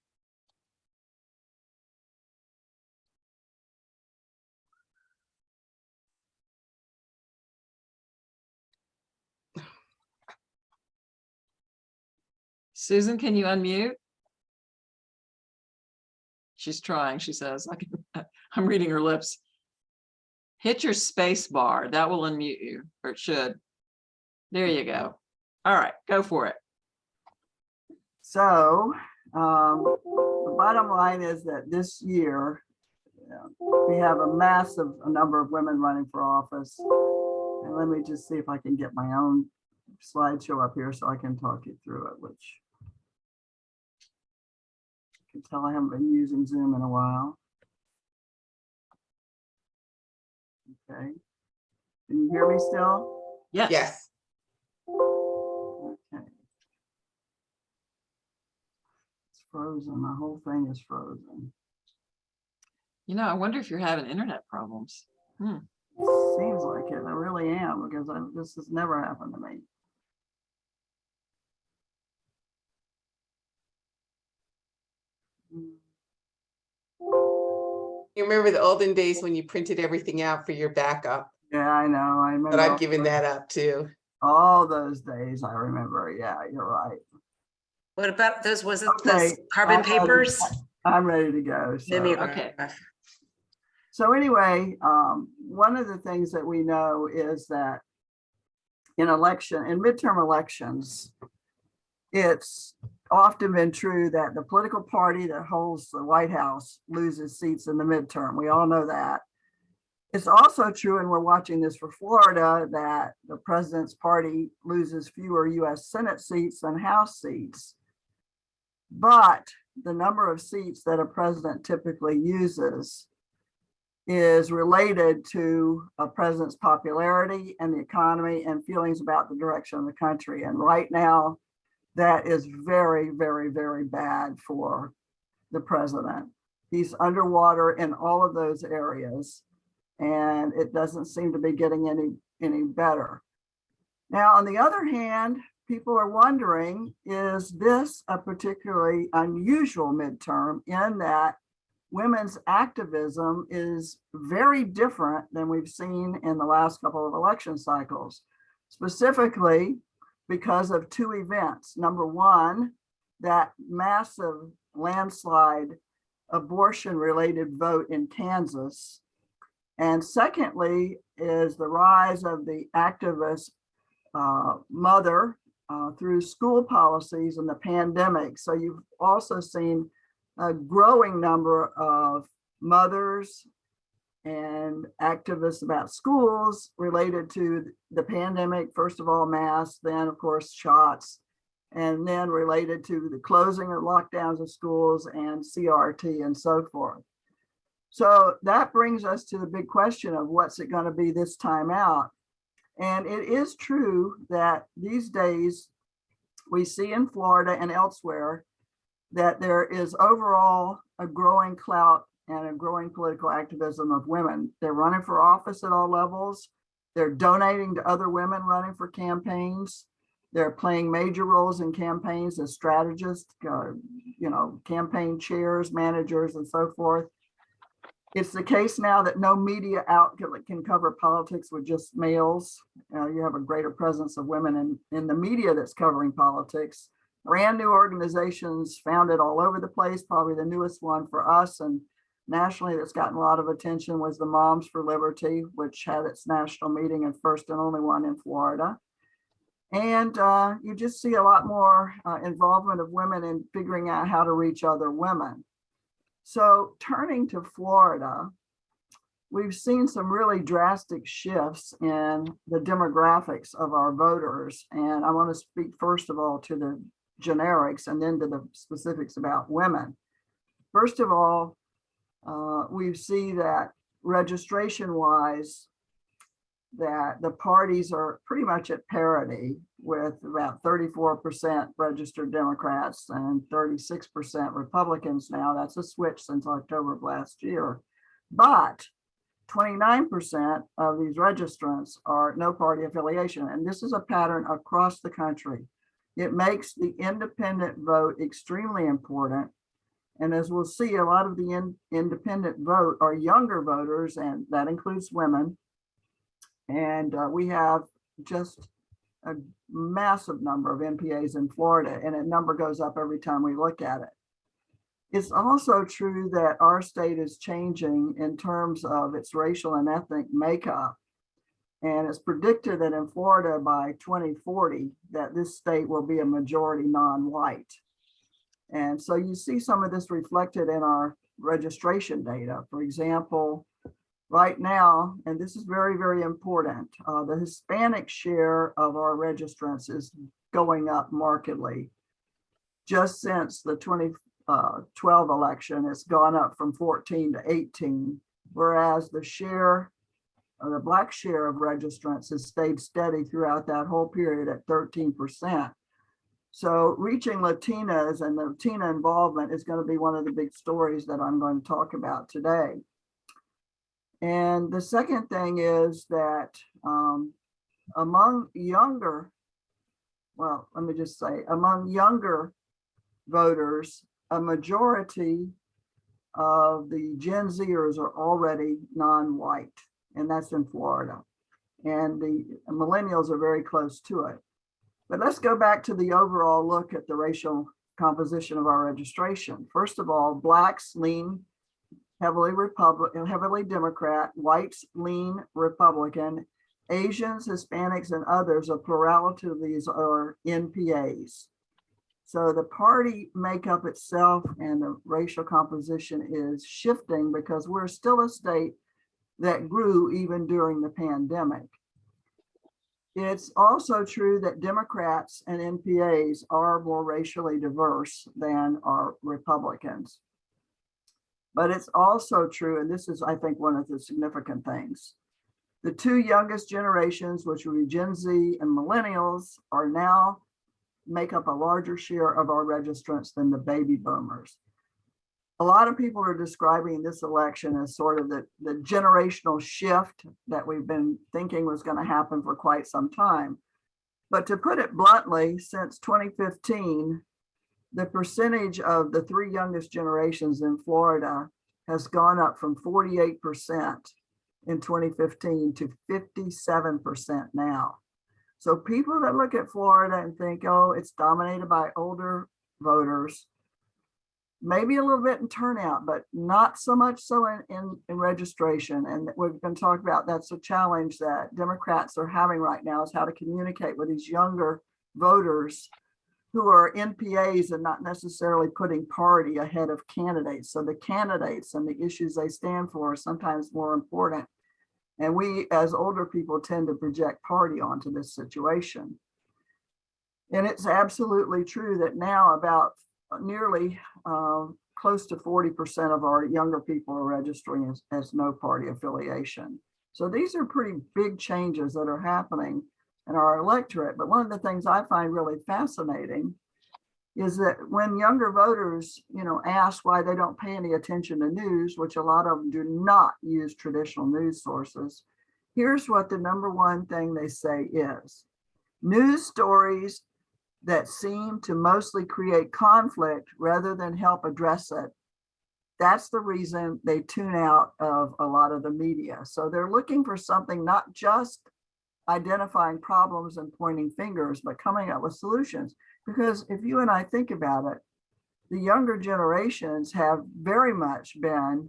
Susan, can you unmute? She's trying, she says. I'm reading her lips. Hit your space bar. That will unmute you, or it should. There you go. All right, go for it. So, the bottom line is that this year, we have a massive number of women running for office. And let me just see if I can get my own slideshow up here so I can talk you through it, which you can tell I haven't been using Zoom in a while. Okay. Can you hear me still? Yes. Yes. Okay. It's frozen. My whole thing is frozen. You know, I wonder if you're having internet problems. Seems like it. I really am, because this has never happened to me. You remember the olden days when you printed everything out for your backup? Yeah, I know. I remember. But I've given that up too. All those days, I remember. Yeah, you're right. What about those, was it Okay, the carbon papers? I'm ready to go. So. Okay. So anyway, one of the things that we know is that in midterm elections, it's often been true that the political party that holds the White House loses seats in the midterm. We all know that. It's also true, and we're watching this for Florida, that the president's party loses fewer US Senate seats than House seats. But the number of seats that a president typically uses is related to a president's popularity and the economy and feelings about the direction of the country. And right now, that is very, very, very bad for the president. He's underwater in all of those areas, and it doesn't seem to be getting any better. Now, on the other hand, people are wondering, is this a particularly unusual midterm in that women's activism is very different than we've seen in the last couple of election cycles, specifically because of two events. Number one, that massive landslide abortion-related vote in Kansas. And secondly, is the rise of the activist mother through school policies and the pandemic. So you've also seen a growing number of mothers and activists about schools related to the pandemic. First of all, masks, then of course shots, and then related to the closing or lockdowns of schools and CRT and so forth. So that brings us to the big question of what's it going to be this time out. And it is true that these days we see in Florida and elsewhere that there is overall a growing clout and a growing political activism of women. They're running for office at all levels. They're donating to other women running for campaigns. They're playing major roles in campaigns as strategists, campaign chairs, managers, and so forth. It's the case now that no media outlet can cover politics with just males. You have a greater presence of women in the media that's covering politics. Brand new organizations founded all over the place. Probably the newest one for us and nationally that's gotten a lot of attention was the Moms for Liberty, which had its national meeting and first and only one in Florida. And you just see a lot more involvement of women in figuring out how to reach other women. So turning to Florida, we've seen some really drastic shifts in the demographics of our voters. And I want to speak first of all to the generics and then to the specifics about women. First of all, we see that registration-wise, that the parties are pretty much at parity with about 34% registered Democrats and 36% Republicans now. That's a switch since October of last year. But 29% of these registrants are no party affiliation. And this is a pattern across the country. It makes the independent vote extremely important. And as we'll see, a lot of the independent vote are younger voters, and that includes women. And we have just a massive number of MPAs in Florida, and that number goes up every time we look at it. It's also true that our state is changing in terms of its racial and ethnic makeup. And it's predicted that in Florida by 2040, that this state will be a majority non-white. And so you see some of this reflected in our registration data. For example, right now, and this is very, very important, the Hispanic share of our registrants is going up markedly. Just since the 2012 election, it's gone up from 14 to 18, whereas the share, the Black share of registrants has stayed steady throughout that whole period at 13%. So reaching Latinas and Latina involvement is going to be one of the big stories that I'm going to talk about today. And the second thing is that among younger voters, a majority of the Gen Zers are already non-white, and that's in Florida. And the millennials are very close to it. But let's go back to the overall look at the racial composition of our registration. First of all, Blacks lean heavily Democrat, whites lean Republican, Asians, Hispanics, and others, a plurality of these are NPAs. So the party makeup itself and the racial composition is shifting because we're still a state that grew even during the pandemic. It's also true that Democrats and NPAs are more racially diverse than are Republicans. But it's also true, and this is, I think, one of the significant things. The two youngest generations, which would be Gen Z and millennials, are now make up a larger share of our registrants than the baby boomers. A lot of people are describing this election as sort of the generational shift that we've been thinking was going to happen for quite some time. But to put it bluntly, since 2015, the percentage of the three youngest generations in Florida has gone up from 48% in 2015 to 57% now. So people that look at Florida and think, oh, it's dominated by older voters, maybe a little bit in turnout, but not so much so in registration. And we've been talking about that's a challenge that Democrats are having right now, is how to communicate with these younger voters who are NPAs and not necessarily putting party ahead of candidates. So the candidates and the issues they stand for are sometimes more important. And we as older people tend to project party onto this situation. And it's absolutely true that now about nearly close to 40% of our younger people are registering as no party affiliation. So these are pretty big changes that are happening in our electorate. But one of the things I find really fascinating is that when younger voters, ask why they don't pay any attention to news, which a lot of them do not use traditional news sources, here's what the number one thing they say is news stories that seem to mostly create conflict rather than help address it. That's the reason they tune out of a lot of the media. So they're looking for something, not just identifying problems and pointing fingers, but coming up with solutions. Because if you and I think about it, the younger generations have very much been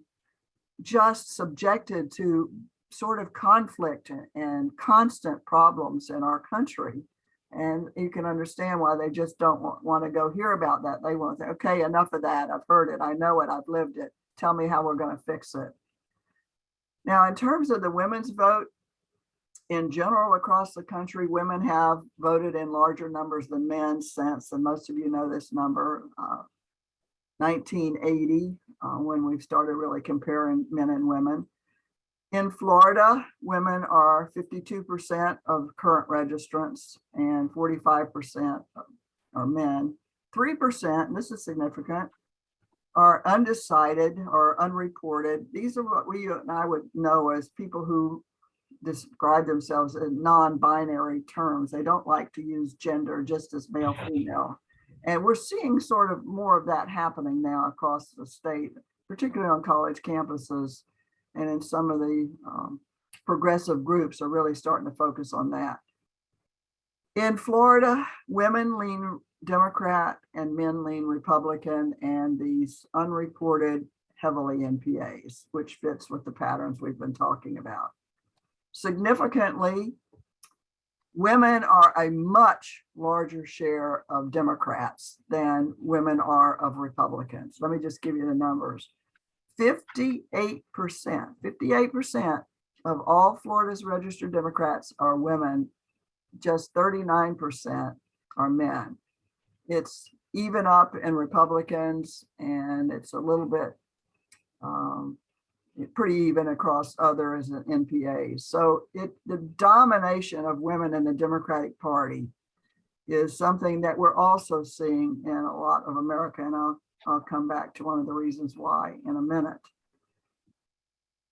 just subjected to sort of conflict and constant problems in our country. And you can understand why they just don't want to go hear about that. They want to say, okay, enough of that. I've heard it. I know it. I've lived it. Tell me how we're going to fix it. Now, in terms of the women's vote, in general, across the country, women have voted in larger numbers than men since, and most of you know this number, 1980, when we started really comparing men and women. In Florida, women are 52% of current registrants and 45% are men. 3%, and this is significant, are undecided or unreported. These are what we and I would know as people who describe themselves in non-binary terms. They don't like to use gender, just as male, female. And we're seeing sort of more of that happening now across the state, particularly on college campuses. And in some of the progressive groups are really starting to focus on that. In Florida, women lean Democrat and men lean Republican, and these unreported heavily NPAs, which fits with the patterns we've been talking about. Significantly, women are a much larger share of Democrats than women are of Republicans. Let me just give you the numbers. 58% of all Florida's registered Democrats are women. Just 39% are men. It's even up in Republicans, and it's a little bit pretty even across others and NPAs. So the domination of women in the Democratic Party is something that we're also seeing in a lot of America, and I'll come back to one of the reasons why in a minute.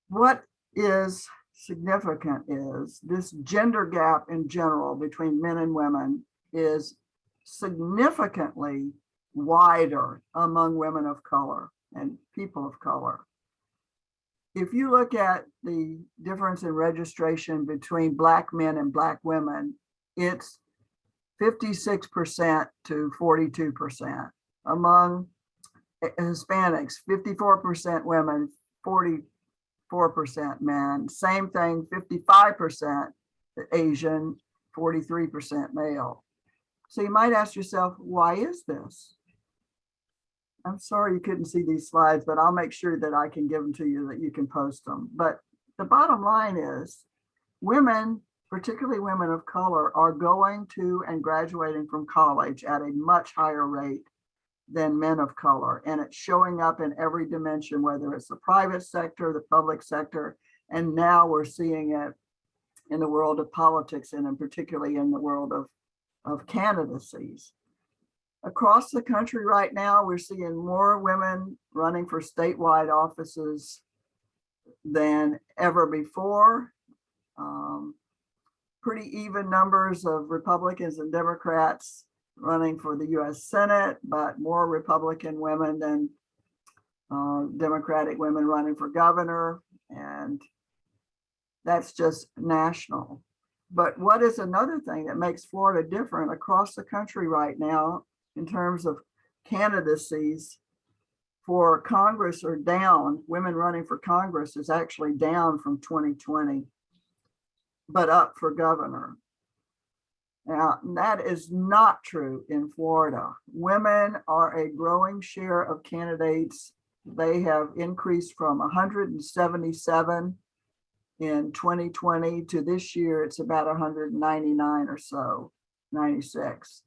What is significant is this gender gap in general between men and women is significantly wider among women of color and people of color. If you look at the difference in registration between Black men and Black women, it's 56% to 42%. Among Hispanics, 54% women, 44% men. Same thing, 55% Asian, 43% male. So you might ask yourself, why is this? I'm sorry you couldn't see these slides, but I'll make sure that I can give them to you, that you can post them. But the bottom line is women, particularly women of color, are going to and graduating from college at a much higher rate than men of color. And it's showing up in every dimension, whether it's the private sector, the public sector, and now we're seeing it in the world of politics and particularly in the world of candidacies. Across the country right now, we're seeing more women running for statewide offices than ever before. Pretty even numbers of Republicans and Democrats running for the US Senate, but more Republican women than Democratic women running for governor. And that's just national. But what is another thing that makes Florida different across the country right now in terms of candidacies for Congress are down? Women running for Congress is actually down from 2020, but up for governor. Now, that is not true in Florida. Women are a growing share of candidates. They have increased from 177 in 2020 to this year, it's about 199 or so, 96.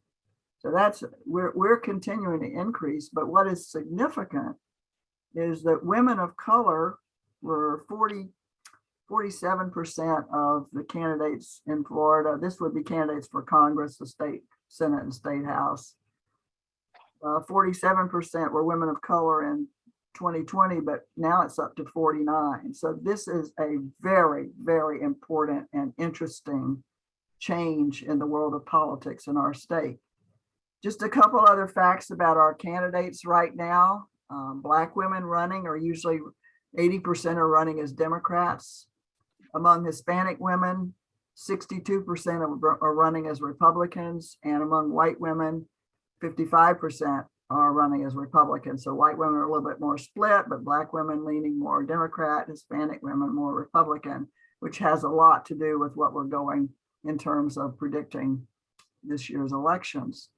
So that's, we're continuing to increase, but what is significant is that women of color were 47% of the candidates in Florida. This would be candidates for Congress, the state Senate and state house. 47% were women of color in 2020, but now it's up to 49. So this is a very, very important and interesting change in the world of politics in our state. Just a couple other facts about our candidates right now. Black women running are usually 80% are running as Democrats. Among Hispanic women, 62% are running as Republicans, and among white women, 55% are running as Republicans. So white women are a little bit more split, but Black women leaning more Democrat, Hispanic women more Republican, which has a lot to do with what we're going in terms of predicting this year's elections.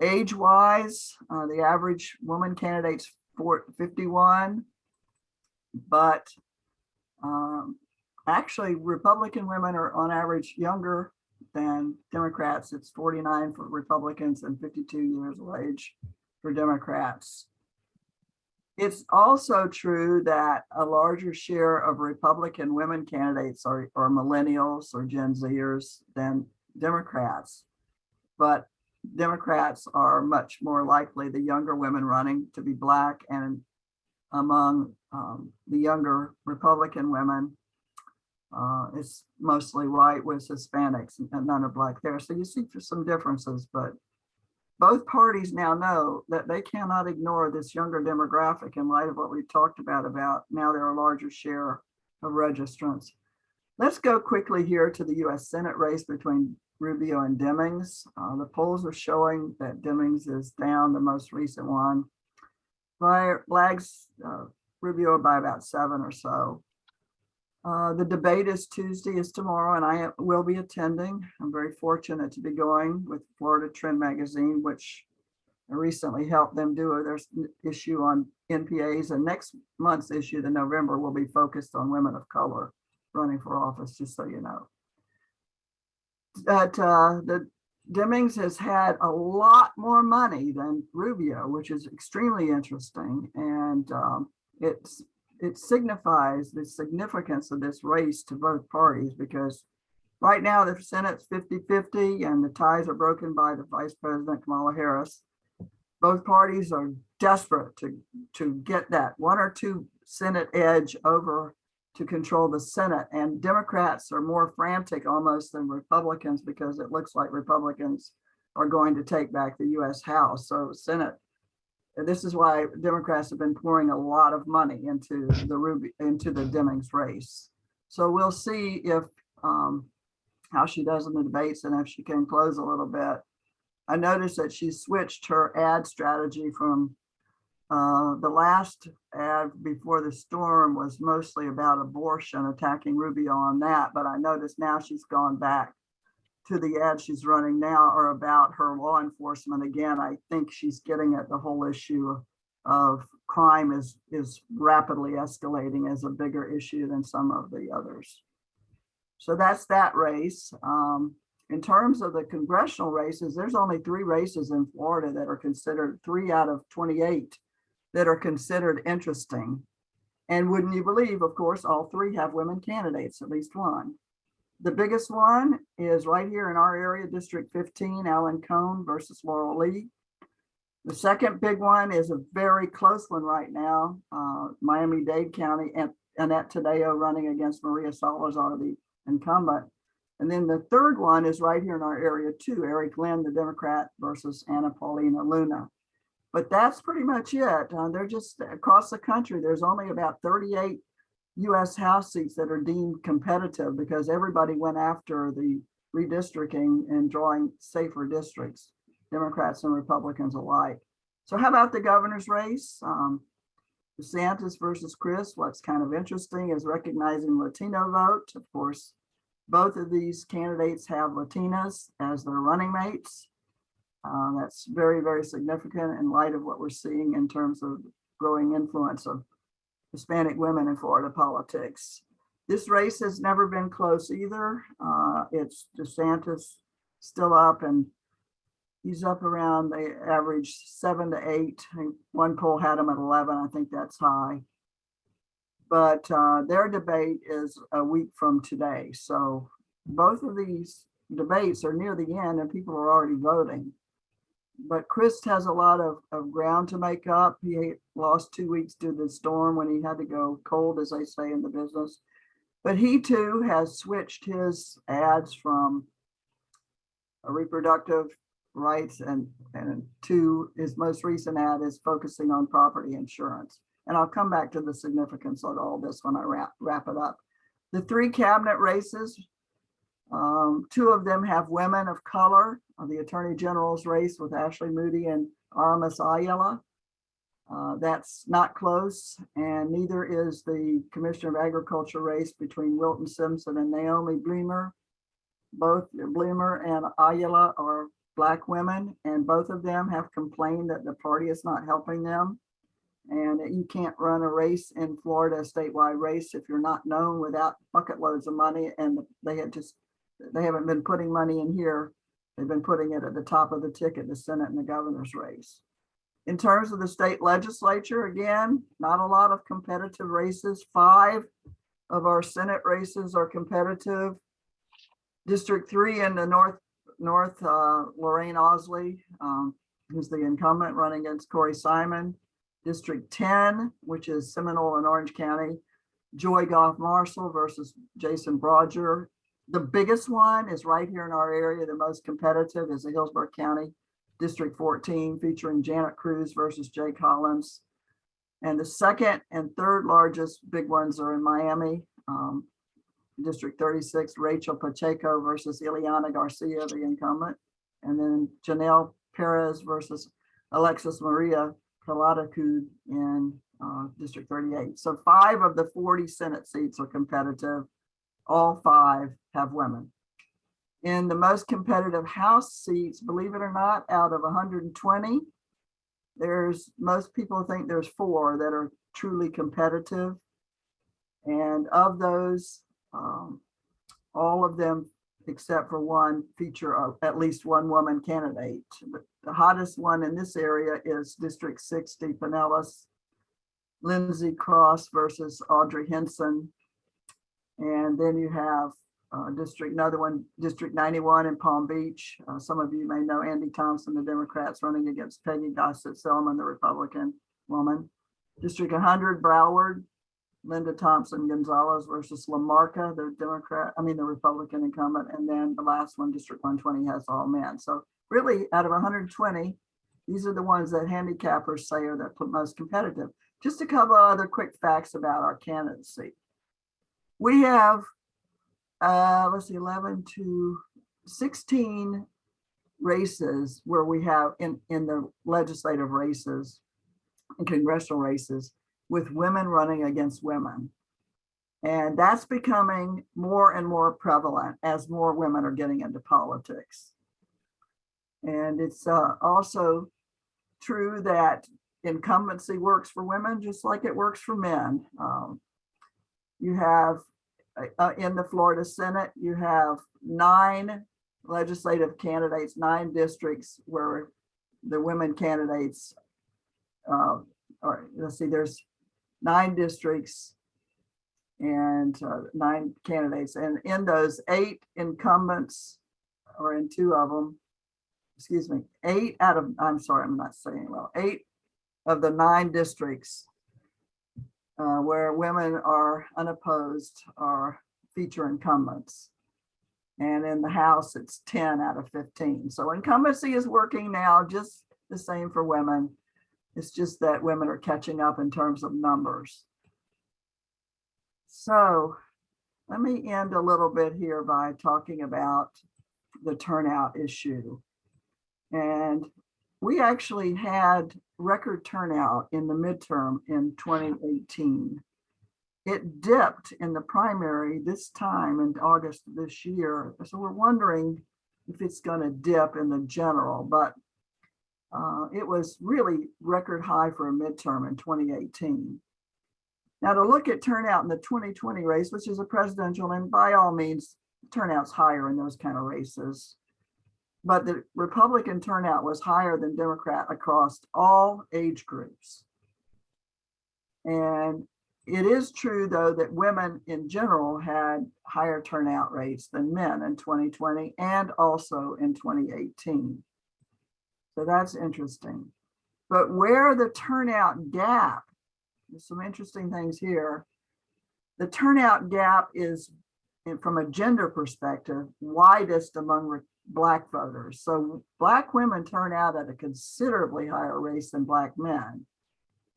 Age-wise, the average woman candidate's 51, but actually Republican women are on average younger than Democrats. It's 49 for Republicans and 52 years of age for Democrats. It's also true that a larger share of Republican women candidates are millennials or Gen Zers than Democrats, but Democrats are much more likely, the younger women running, to be Black, and among the younger Republican women, it's mostly white with Hispanics and none are Black there. So you see some differences, but both parties now know that they cannot ignore this younger demographic in light of what we've talked about now they're a larger share of registrants. Let's go quickly here to the US Senate race between Rubio and Demings. The polls are showing that Demings is down, the most recent one. Lags Rubio by about 7 or so. The debate is Tuesday, is tomorrow, and I will be attending. I'm very fortunate to be going with Florida Trend Magazine, which I recently helped them do their issue on NPAs, and next month's issue, the November, will be focused on women of color running for office, just so you know. That the Demings has had a lot more money than Rubio, which is extremely interesting, and it signifies the significance of this race to both parties, because right now the Senate's 50-50 and the ties are broken by the Vice President Kamala Harris. Both parties are desperate to get that 1 or 2 Senate edge over to control the Senate, and Democrats are more frantic almost than Republicans, because it looks like Republicans are going to take back the US House. So Senate, this is why Democrats have been pouring a lot of money into the Demings race. So we'll see if how she does in the debates and if she can close a little bit. I noticed that she switched her ad strategy from the last ad before the storm was mostly about abortion, attacking Rubio on that, but I noticed now she's gone back to the ads she's running now are about her law enforcement. Again, I think she's getting at the whole issue of crime is rapidly escalating as a bigger issue than some of the others. So that's that race. In terms of the congressional races, there's only 3 races in Florida that are considered, 3 out of 28 that are considered interesting. And wouldn't you believe, of course, all 3 have women candidates, at least one. The biggest one is right here in our area, District 15, Alan Cone versus Laurel Lee. The second big one is a very close one right now, Miami-Dade County, and Annette Tadeo running against Maria Salazar, the incumbent. And then the third one is right here in our area too, Eric Lynn, the Democrat, versus Anna Paulina Luna. But that's pretty much it. They're just across the country. There's only about 38 US House seats that are deemed competitive because everybody went after the redistricting and drawing safer districts, Democrats and Republicans alike. So how about the governor's race? DeSantis versus Chris. What's kind of interesting is recognizing Latino vote. Of course, both of these candidates have Latinas as their running mates. That's very, very significant in light of what we're seeing in terms of growing influence of Hispanic women in Florida politics. This race has never been close either. It's DeSantis still up, and he's up around the average 7 to 8. One poll had him at 11. I think that's high. But their debate is a week from today. So both of these debates are near the end and people are already voting. But Chris has a lot of ground to make up. He lost 2 weeks due to the storm when he had to go cold, as they say in the business. But he too has switched his ads from a reproductive rights and to his most recent ad is focusing on property insurance. And I'll come back to the significance of all this when I wrap it up. The 3 cabinet races, 2 of them have women of color. The Attorney General's race with Ashley Moody and Aramis Ayala. That's not close, and neither is the Commissioner of Agriculture race between Wilton Simpson and Naomi Bleemer. Both Bleemer and Ayala are Black women, and both of them have complained that the party is not helping them. And that you can't run a race in Florida, a statewide race, if you're not known without bucket loads of money. And they haven't been putting money in here. They've been putting it at the top of the ticket, the Senate and the governor's race. In terms of the state legislature, again, not a lot of competitive races. 5 of our Senate races are competitive. District 3 in the North Lorraine Osley, who's the incumbent, running against Corey Simon. District 10, which is Seminole and Orange County, Joy Goff Marshall versus Jason Brodger. The biggest one is right here in our area. The most competitive is the Hillsborough County District 14, featuring Janet Cruz versus Jake Hollins. And the second and third largest big ones are in Miami. District 36, Rachel Pacheco versus Ileana Garcia, the incumbent. And then Janelle Perez versus Alexis Maria Kalatakud in District 38. So 5 of the 40 Senate seats are competitive. All 5 have women. In the most competitive House seats, believe it or not, out of 120, most people think there's 4 that are truly competitive. And of those, all of them, except for one, feature at least one woman candidate. But the hottest one in this area is District 60, Pinellas, Lindsay Cross versus Audrey Henson. And then you have another one, District 91 in Palm Beach. Some of you may know Andy Thompson, the Democrats, running against Peggy Gossett Selman, the Republican woman. District 100, Broward, Linda Thompson Gonzalez versus Lamarca, the Republican incumbent. And then the last one, District 120, has all men. So really, out of 120, these are the ones that handicappers say are the most competitive. Just a couple of other quick facts about our candidacy. We have, 11 to 16 races where we have in the legislative races and congressional races with women running against women. And that's becoming more and more prevalent as more women are getting into politics. And it's also true that incumbency works for women just like it works for men. You have in the Florida Senate, you have 9 legislative candidates, 9 districts where the women candidates, there's 9 districts and 9 candidates. And in those 8 incumbents, or in 2 of them, 8 of the 9 districts where women are unopposed are feature incumbents. And in the House, it's 10 out of 15. So incumbency is working now just the same for women. It's just that women are catching up in terms of numbers. So let me end a little bit here by talking about the turnout issue. And we actually had record turnout in the midterm in 2018. It dipped in the primary this time in August of this year. So we're wondering if it's going to dip in the general, but it was really record high for a midterm in 2018. Now to look at turnout in the 2020 race, which is a presidential, and by all means, turnout's higher in those kind of races. But the Republican turnout was higher than Democrat across all age groups. And it is true, though, that women in general had higher turnout rates than men in 2020 and also in 2018. So that's interesting. But where the turnout gap, there's some interesting things here. The turnout gap is, from a gender perspective, widest among Black voters. So Black women turn out at a considerably higher rate than Black men.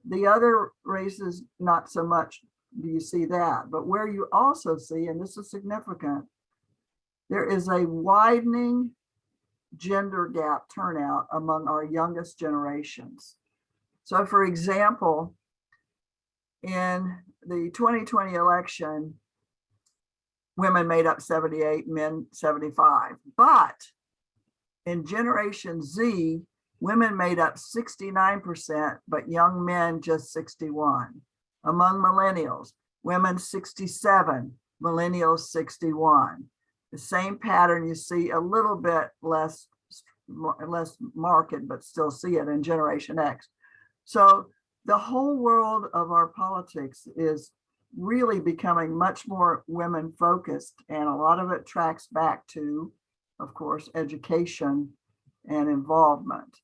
The other races, not so much do you see that. But where you also see, and this is significant, there is a widening gender gap turnout among our youngest generations. So for example, in the 2020 election, women made up 78, men 75. But in Generation Z, women made up 69%, but young men just 61. Among millennials, women 67, millennials 61. The same pattern you see a little bit less marked, but still see it in Generation X. So the whole world of our politics is really becoming much more women focused, and a lot of it tracks back to, of course, education and involvement.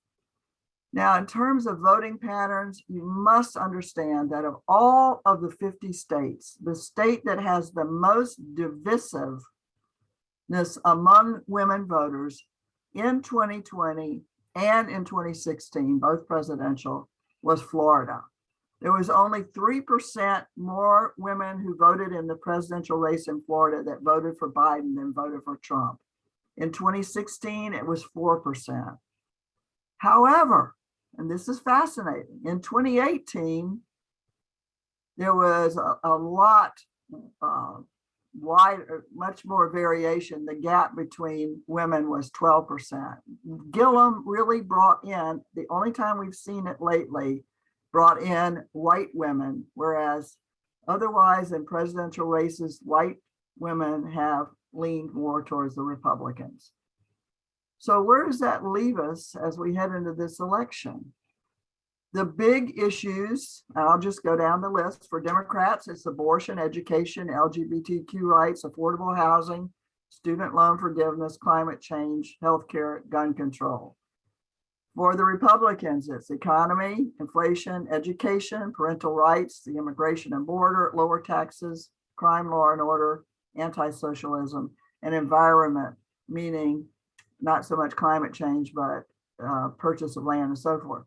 Now, in terms of voting patterns, you must understand that of all of the 50 states, the state that has the most divisiveness among women voters in 2020 and in 2016, both presidential, was Florida. There was only 3% more women who voted in the presidential race in Florida that voted for Biden than voted for Trump. In 2016, it was 4%. However, and this is fascinating, in 2018, there was a lot wider, much more variation. The gap between women was 12%. Gillum really brought in, the only time we've seen it lately, brought in white women, whereas otherwise in presidential races, white women have leaned more towards the Republicans. So where does that leave us as we head into this election? The big issues, and I'll just go down the list. For Democrats, it's abortion, education, LGBTQ rights, affordable housing, student loan forgiveness, climate change, healthcare, gun control. For the Republicans, it's economy, inflation, education, parental rights, the immigration and border, lower taxes, crime, law and order, anti-socialism, and environment, meaning not so much climate change, but purchase of land and so forth.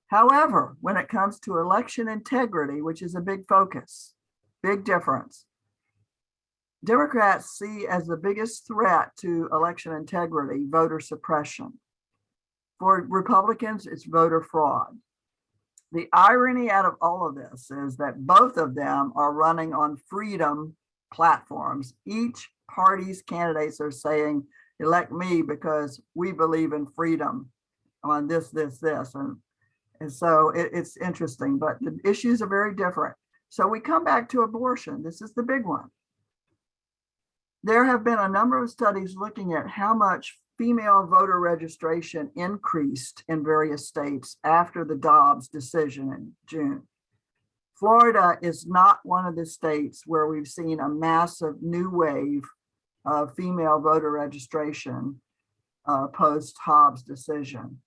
However, when it comes to election integrity, which is a big focus, big difference, Democrats see as the biggest threat to election integrity voter suppression. For Republicans, it's voter fraud. The irony out of all of this is that both of them are running on freedom platforms. Each party's candidates are saying, elect me because we believe in freedom on this. And so it's interesting, but the issues are very different. So we come back to abortion. This is the big one. There have been a number of studies looking at how much female voter registration increased in various states after the Dobbs decision in June. Florida is not one of the states where we've seen a massive new wave of female voter registration post-Dobbs decision.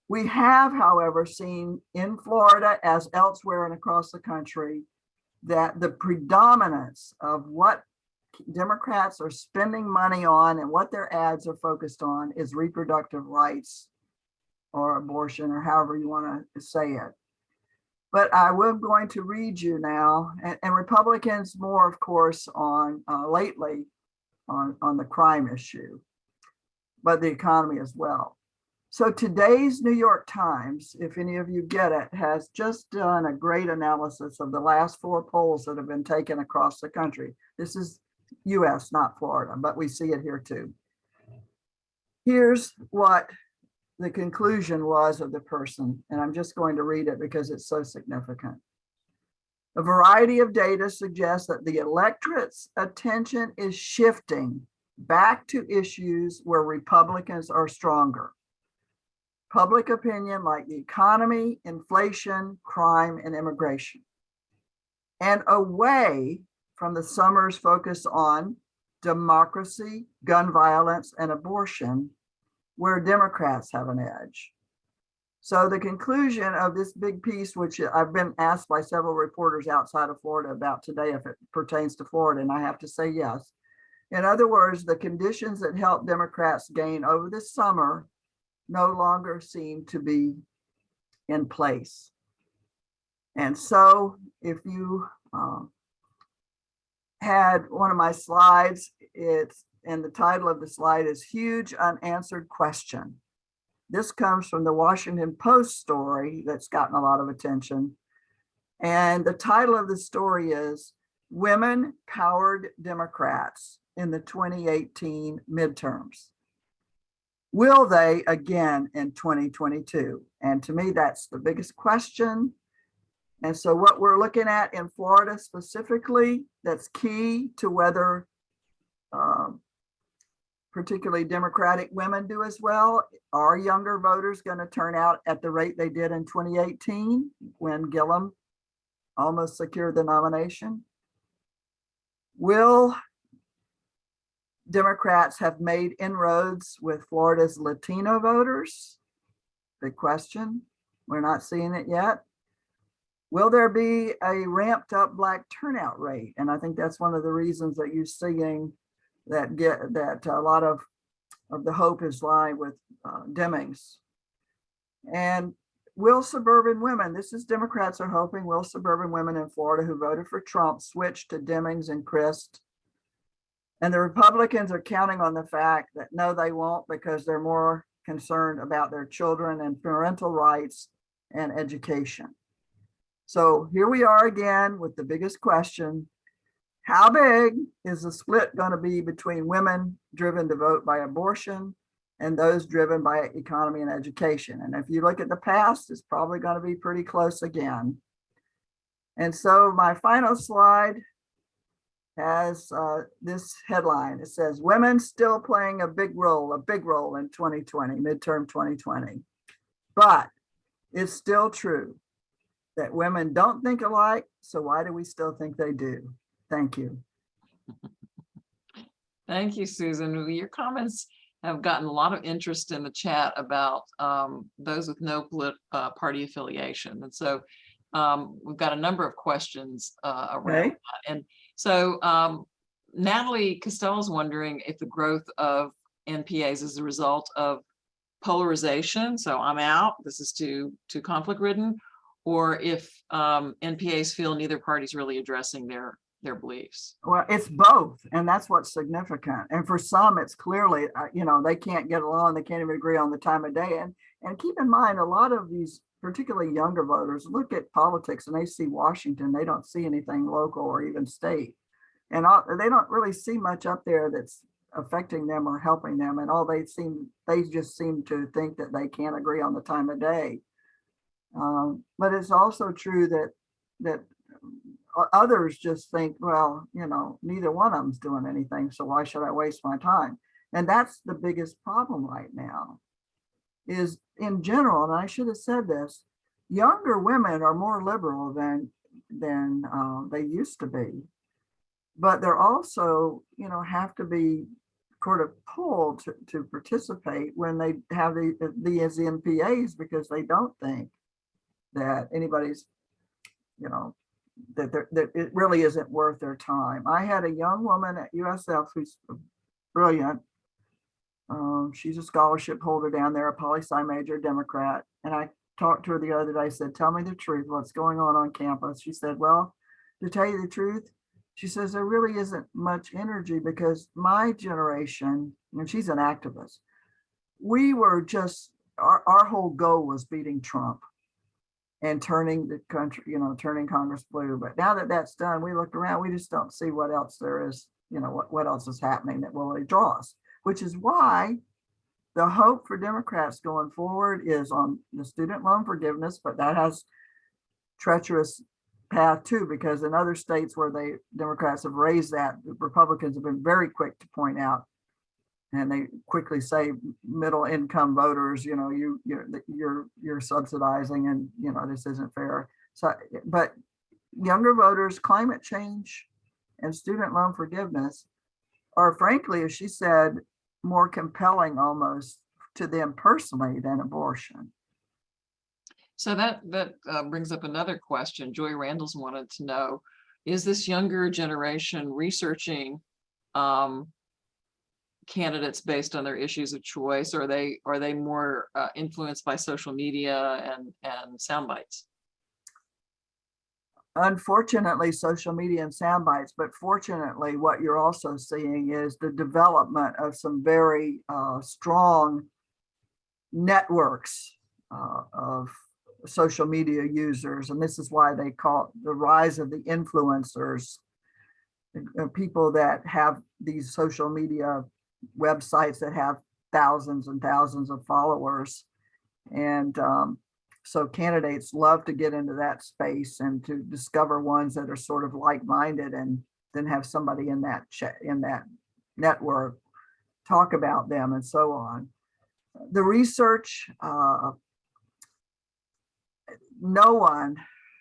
We have, however, seen in Florida as elsewhere and across the country that the predominance of what Democrats are spending money on and what their ads are focused on is reproductive rights or abortion or however you want to say it. But I will going to read you now, and Republicans more, of course, on lately on the crime issue, but the economy as well. So today's New York Times, if any of you get it, has just done a great analysis of the last 4 polls that have been taken across the country. This is US, not Florida, but we see it here too. Here's what the conclusion was of the person, and I'm just going to read it because it's so significant. A variety of data suggests that the electorate's attention is shifting back to issues where Republicans are stronger. Public opinion like the economy, inflation, crime, and immigration, and away from the summer's focus on democracy, gun violence, and abortion, where Democrats have an edge. So the conclusion of this big piece, which I've been asked by several reporters outside of Florida about today, if it pertains to Florida, and I have to say yes. In other words, the conditions that helped Democrats gain over the summer no longer seem to be in place. And so if you had one of my slides, and the title of the slide is Huge Unanswered Question. This comes from the Washington Post story that's gotten a lot of attention. And the title of the story is Women Powered Democrats in the 2018 Midterms. Will they again in 2022? And to me, that's the biggest question. And so what we're looking at in Florida specifically, that's key to whether particularly Democratic women do as well. Are younger voters going to turn out at the rate they did in 2018 when Gillum almost secured the nomination? Will Democrats have made inroads with Florida's Latino voters? Big question. We're not seeing it yet. Will there be a ramped up Black turnout rate? And I think that's one of the reasons that you're seeing that a lot of the hope is lying with Demings. And will suburban women, this is Democrats are hoping, will suburban women in Florida who voted for Trump switch to Demings and Crist? And the Republicans are counting on the fact that no, they won't, because they're more concerned about their children and parental rights and education. So here we are again with the biggest question. How big is the split going to be between women driven to vote by abortion and those driven by economy and education? And if you look at the past, it's probably going to be pretty close again. And so my final slide has this headline. It says, women still playing a big role in 2020, midterm 2020. But it's still true that women don't think alike. So why do we still think they do? Thank you. Thank you, Susan. Your comments have gotten a lot of interest in the chat about those with no party affiliation. And so we've got a number of questions around that. And so Natalie Costello is wondering if the growth of NPAs is a result of polarization. So I'm out, this is too conflict ridden, or if NPAs feel neither party's really addressing their beliefs. Well, it's both, and that's what's significant. And for some, it's clearly, they can't get along, they can't even agree on the time of day. And keep in mind, a lot of these, particularly younger voters, look at politics and they see Washington, they don't see anything local or even state. And they don't really see much up there that's affecting them or helping them. And they just seem to think that they can't agree on the time of day. But it's also true that others just think, well, neither one of them's doing anything, so why should I waste my time? And that's the biggest problem right now, is in general, and I should have said this, younger women are more liberal than they used to be, but they're also, have to be sort of pulled to participate when they have these MPAs, because they don't think that anybody's, that it really isn't worth their time. I had a young woman at USF who's brilliant. She's a scholarship holder down there, a poli-sci major, Democrat. And I talked to her the other day, said, tell me the truth, what's going on campus? She said, well, to tell you the truth, she says, there really isn't much energy, because my generation, and she's an activist, we were just, our whole goal was beating Trump and turning the country, turning Congress blue. But now that that's done, we look around, we just don't see what else there is, what else is happening that will really draw us, which is why the hope for Democrats going forward is on the student loan forgiveness, but that has treacherous path too, because in other states where Democrats have raised that, the Republicans have been very quick to point out, and they quickly say middle income voters, you're subsidizing, and this isn't fair. So, but younger voters, climate change and student loan forgiveness are, frankly, as she said, more compelling almost to them personally than abortion. So that brings up another question. Joy Randall's wanted to know, is this younger generation researching candidates based on their issues of choice? Or are they more influenced by social media and sound bites? Unfortunately, social media and sound bites, but fortunately, what you're also seeing is the development of some very strong networks of social media users. And this is why they call it the rise of the influencers, people that have these social media websites that have thousands and thousands of followers. And so candidates love to get into that space and to discover ones that are sort of like-minded, and then have somebody in that network talk about them and so on. The research, no one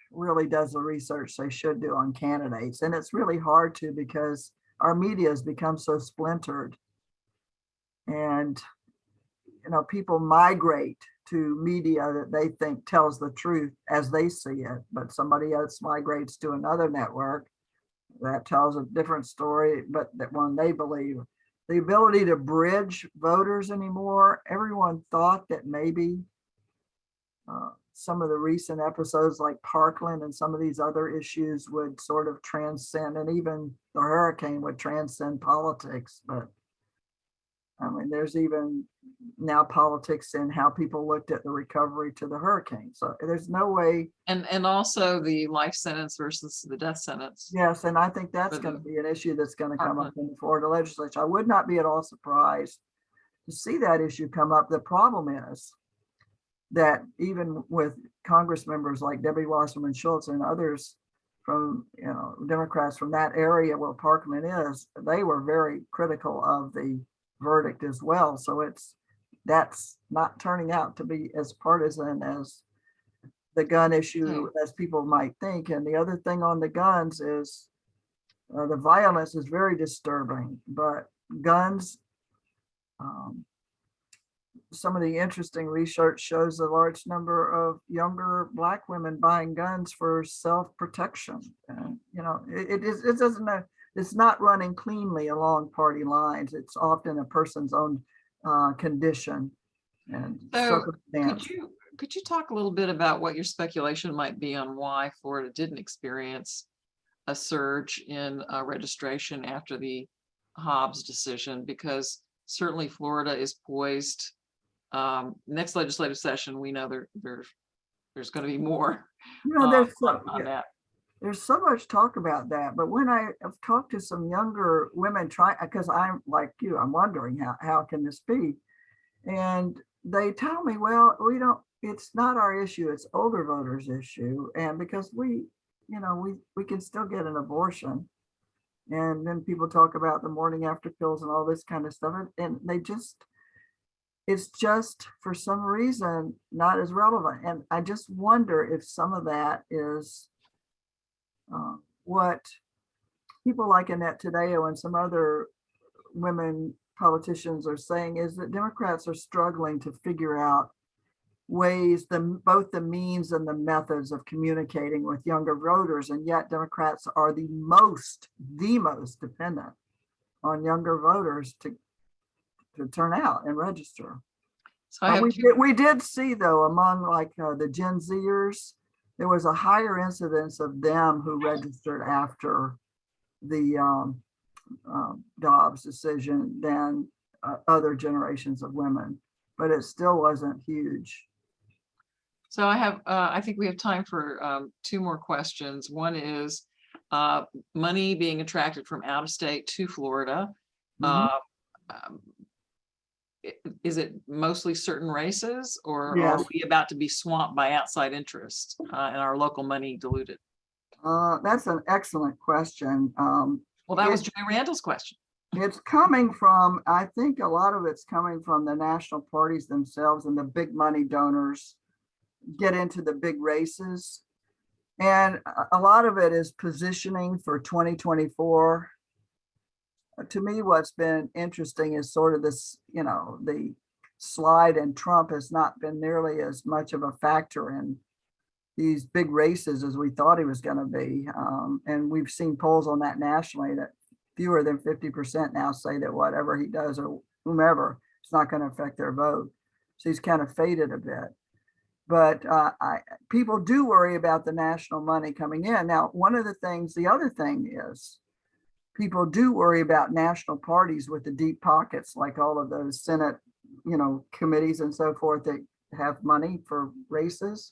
really does the research they should do on candidates. And it's really hard to, because our media has become so splintered. And, people migrate to media that they think tells the truth as they see it, but somebody else migrates to another network that tells a different story, but that one they believe. The ability to bridge voters anymore, everyone thought that maybe some of the recent episodes like Parkland and some of these other issues would sort of transcend, and even the hurricane would transcend politics. But I mean, there's even now politics in how people looked at the recovery to the hurricane. So there's no way. And also the life sentence versus the death sentence. Yes, and I think that's going to be an issue that's going to come up in the Florida legislature. I would not be at all surprised to see that issue come up. The problem is that even with Congress members like Debbie Wasserman Schultz and others from, Democrats from that area where Parkland is, they were very critical of the verdict as well. So that's not turning out to be as partisan as the gun issue as people might think. And the other thing on the guns is the violence is very disturbing, but guns, some of the interesting research shows a large number of younger Black women buying guns for self-protection. And, it doesn't, it's not running cleanly along party lines. It's often a person's own condition and circumstance. Could you talk a little bit about what your speculation might be on why Florida didn't experience a surge in registration after the Hobbs decision? Because certainly Florida is poised. Next legislative session, we know there's going to be more on that. There's so much talk about that, but when I have talked to some younger women, because I'm like you, I'm wondering how can this be? And they tell me, well, it's not our issue, it's older voters' issue. And because we can still get an abortion. And then people talk about the morning after pills and all this kind of stuff. And it's just for some reason not as relevant. And I just wonder if some of that is what people like Annette Taddeo and some other women politicians are saying, is that Democrats are struggling to figure out ways, both the means and the methods of communicating with younger voters. And yet Democrats are the most dependent on younger voters to turn out and register. So we did see, though, among like the Gen Zers, there was a higher incidence of them who registered after the Dobbs decision than other generations of women, but it still wasn't huge. So I think we have time for two more questions. One is money being attracted from out of state to Florida. Is it mostly certain races, or Yes. are we about to be swamped by outside interest and our local money diluted? That's an excellent question. Well, that was Joy Randall's question. It's coming from, I think a lot of it's coming from the national parties themselves, and the big money donors get into the big races. And a lot of it is positioning for 2024. To me, what's been interesting is sort of this, the slide in Trump has not been nearly as much of a factor in these big races as we thought he was going to be. And we've seen polls on that nationally that fewer than 50% now say that whatever he does or whomever, it's not going to affect their vote. So he's kind of faded a bit. But people do worry about the national money coming in. Now, the other thing is people do worry about national parties with the deep pockets, like all of those Senate, committees and so forth that have money for races.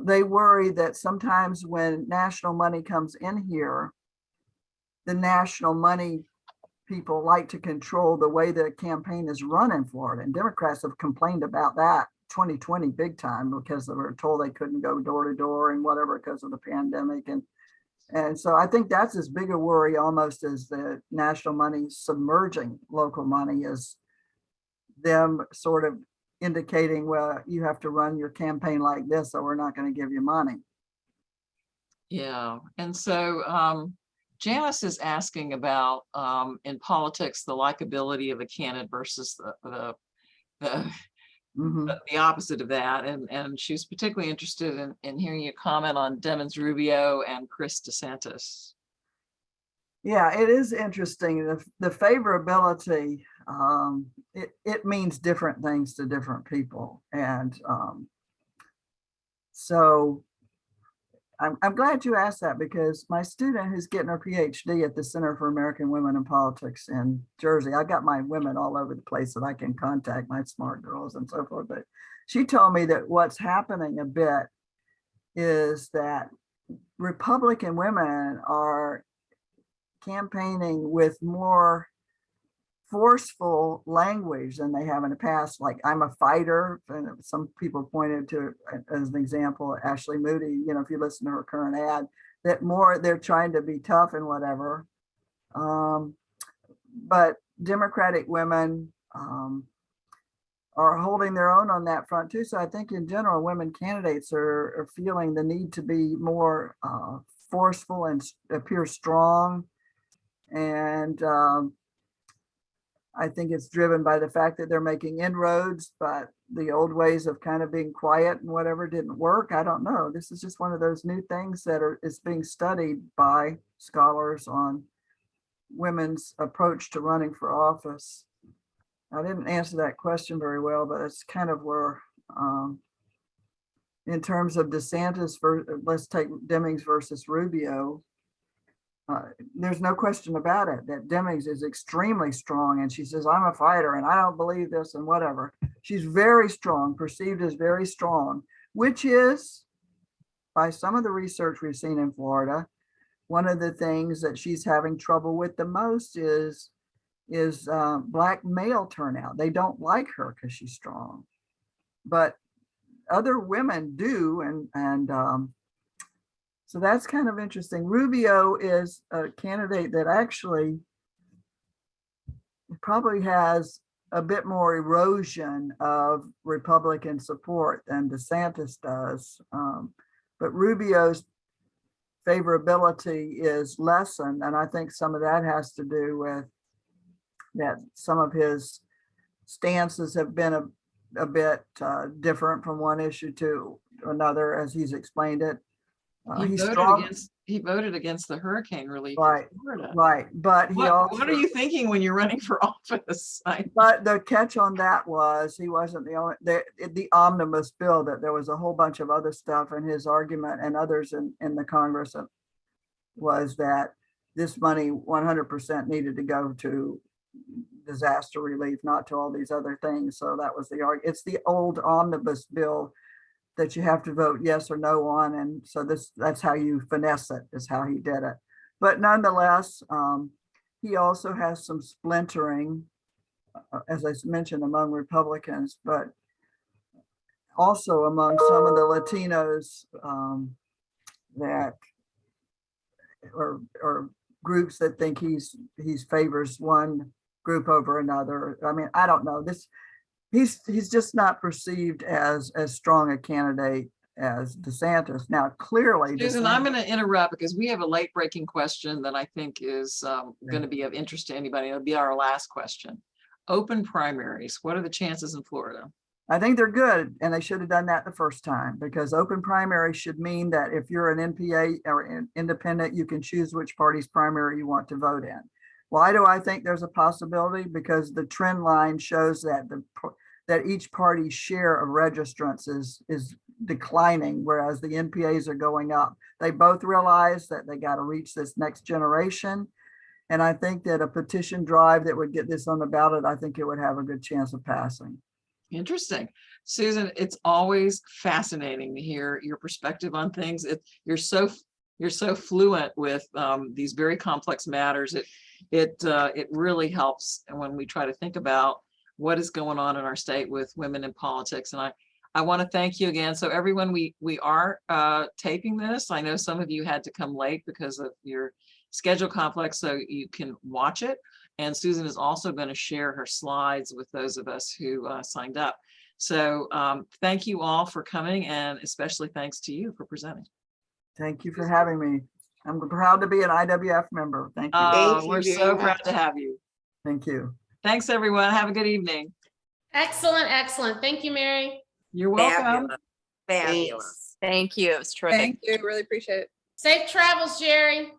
They worry that sometimes when national money comes in here, the national money people like to control the way the campaign is run in Florida. And Democrats have complained about that 2020 big time because they were told they couldn't go door to door and whatever because of the pandemic. And so I think that's as big a worry almost as the national money submerging local money, is them sort of indicating, well, you have to run your campaign like this, or we're not going to give you money. Yeah, and so Janice is asking about in politics the likability of a candidate versus the opposite of that, and she's particularly interested in hearing you comment on Devin Rubio and Chris DeSantis. Yeah, it is interesting. The favorability, it means different things to different people. And so I'm glad you asked that, because my student who's getting her PhD at the Center for American Women in Politics in Jersey, I got my women all over the place that I can contact, my smart girls and so forth. But she told me that what's happening a bit is that Republican women are campaigning with more forceful language than they have in the past. Like, I'm a fighter, and some people pointed to as an example Ashley Moody, if you listen to her current ad, that more they're trying to be tough and whatever. But Democratic women are holding their own on that front too. So I think in general, women candidates are feeling the need to be more forceful and appear strong. And I think it's driven by the fact that they're making inroads, but the old ways of kind of being quiet and whatever didn't work. I don't know. This is just one of those new things that is being studied by scholars on women's approach to running for office. I didn't answer that question very well, but it's kind of where, in terms of DeSantis, let's take Demings versus Rubio. There's no question about it that Demings is extremely strong, and she says, I'm a fighter and I don't believe this and whatever. She's very strong, perceived as very strong, which is, by some of the research we've seen in Florida, one of the things that she's having trouble with the most is Black male turnout. They don't like her because she's strong, but other women do, and so that's kind of interesting. Rubio is a candidate that actually probably has a bit more erosion of Republican support than DeSantis does. But Rubio's favorability is lessened. And I think some of that has to do with that some of his stances have been a bit different from one issue to another, as he's explained it. He voted against the hurricane relief. Right, in Florida. right. But he also, what are you thinking when you're running for office? But the catch on that was he wasn't the only, the omnibus bill, that there was a whole bunch of other stuff, and his argument and others in the Congress was that this money 100% needed to go to disaster relief, not to all these other things. So that was the argument. It's the old omnibus bill that you have to vote yes or no on. And so that's how you finesse it, is how he did it. But nonetheless, he also has some splintering, as I mentioned, among Republicans, but also among some of the Latinos that or groups that think he's favors one group over another. I mean, I don't know. He's just not perceived as strong a candidate as DeSantis. Now, clearly, Susan, I'm going to interrupt because we have a late breaking question that I think is going to be of interest to anybody. It'll be our last question. open primaries. What are the chances in Florida? I think they're good, and they should have done that the first time, because open primary should mean that if you're an NPA or an independent, you can choose which party's primary you want to vote in. Why do I think there's a possibility? Because the trend line shows that that each party's share of registrants is declining, whereas the NPAs are going up. They both realize that they got to reach this next generation. And I think that a petition drive that would get this on the ballot, I think it would have a good chance of passing. Interesting. Susan, it's always fascinating to hear your perspective on things. You're so fluent with these very complex matters. It really helps when we try to think about what is going on in our state with women in politics. And I want to thank you again. So everyone, we are taping this. I know some of you had to come late because of your schedule complex, so you can watch it. And Susan is also going to share her slides with those of us who signed up. So thank you all for coming, and especially thanks to you for presenting. Thank you for having me. I'm proud to be an IWF member. Thank you. We're so proud to have you. Thank you. Thanks, everyone. Have a good evening. Excellent, excellent. Thank you, Mary. You're welcome. Fabulous. Thank you. It was terrific. Thank you. Really appreciate it. Safe travels, Jerry.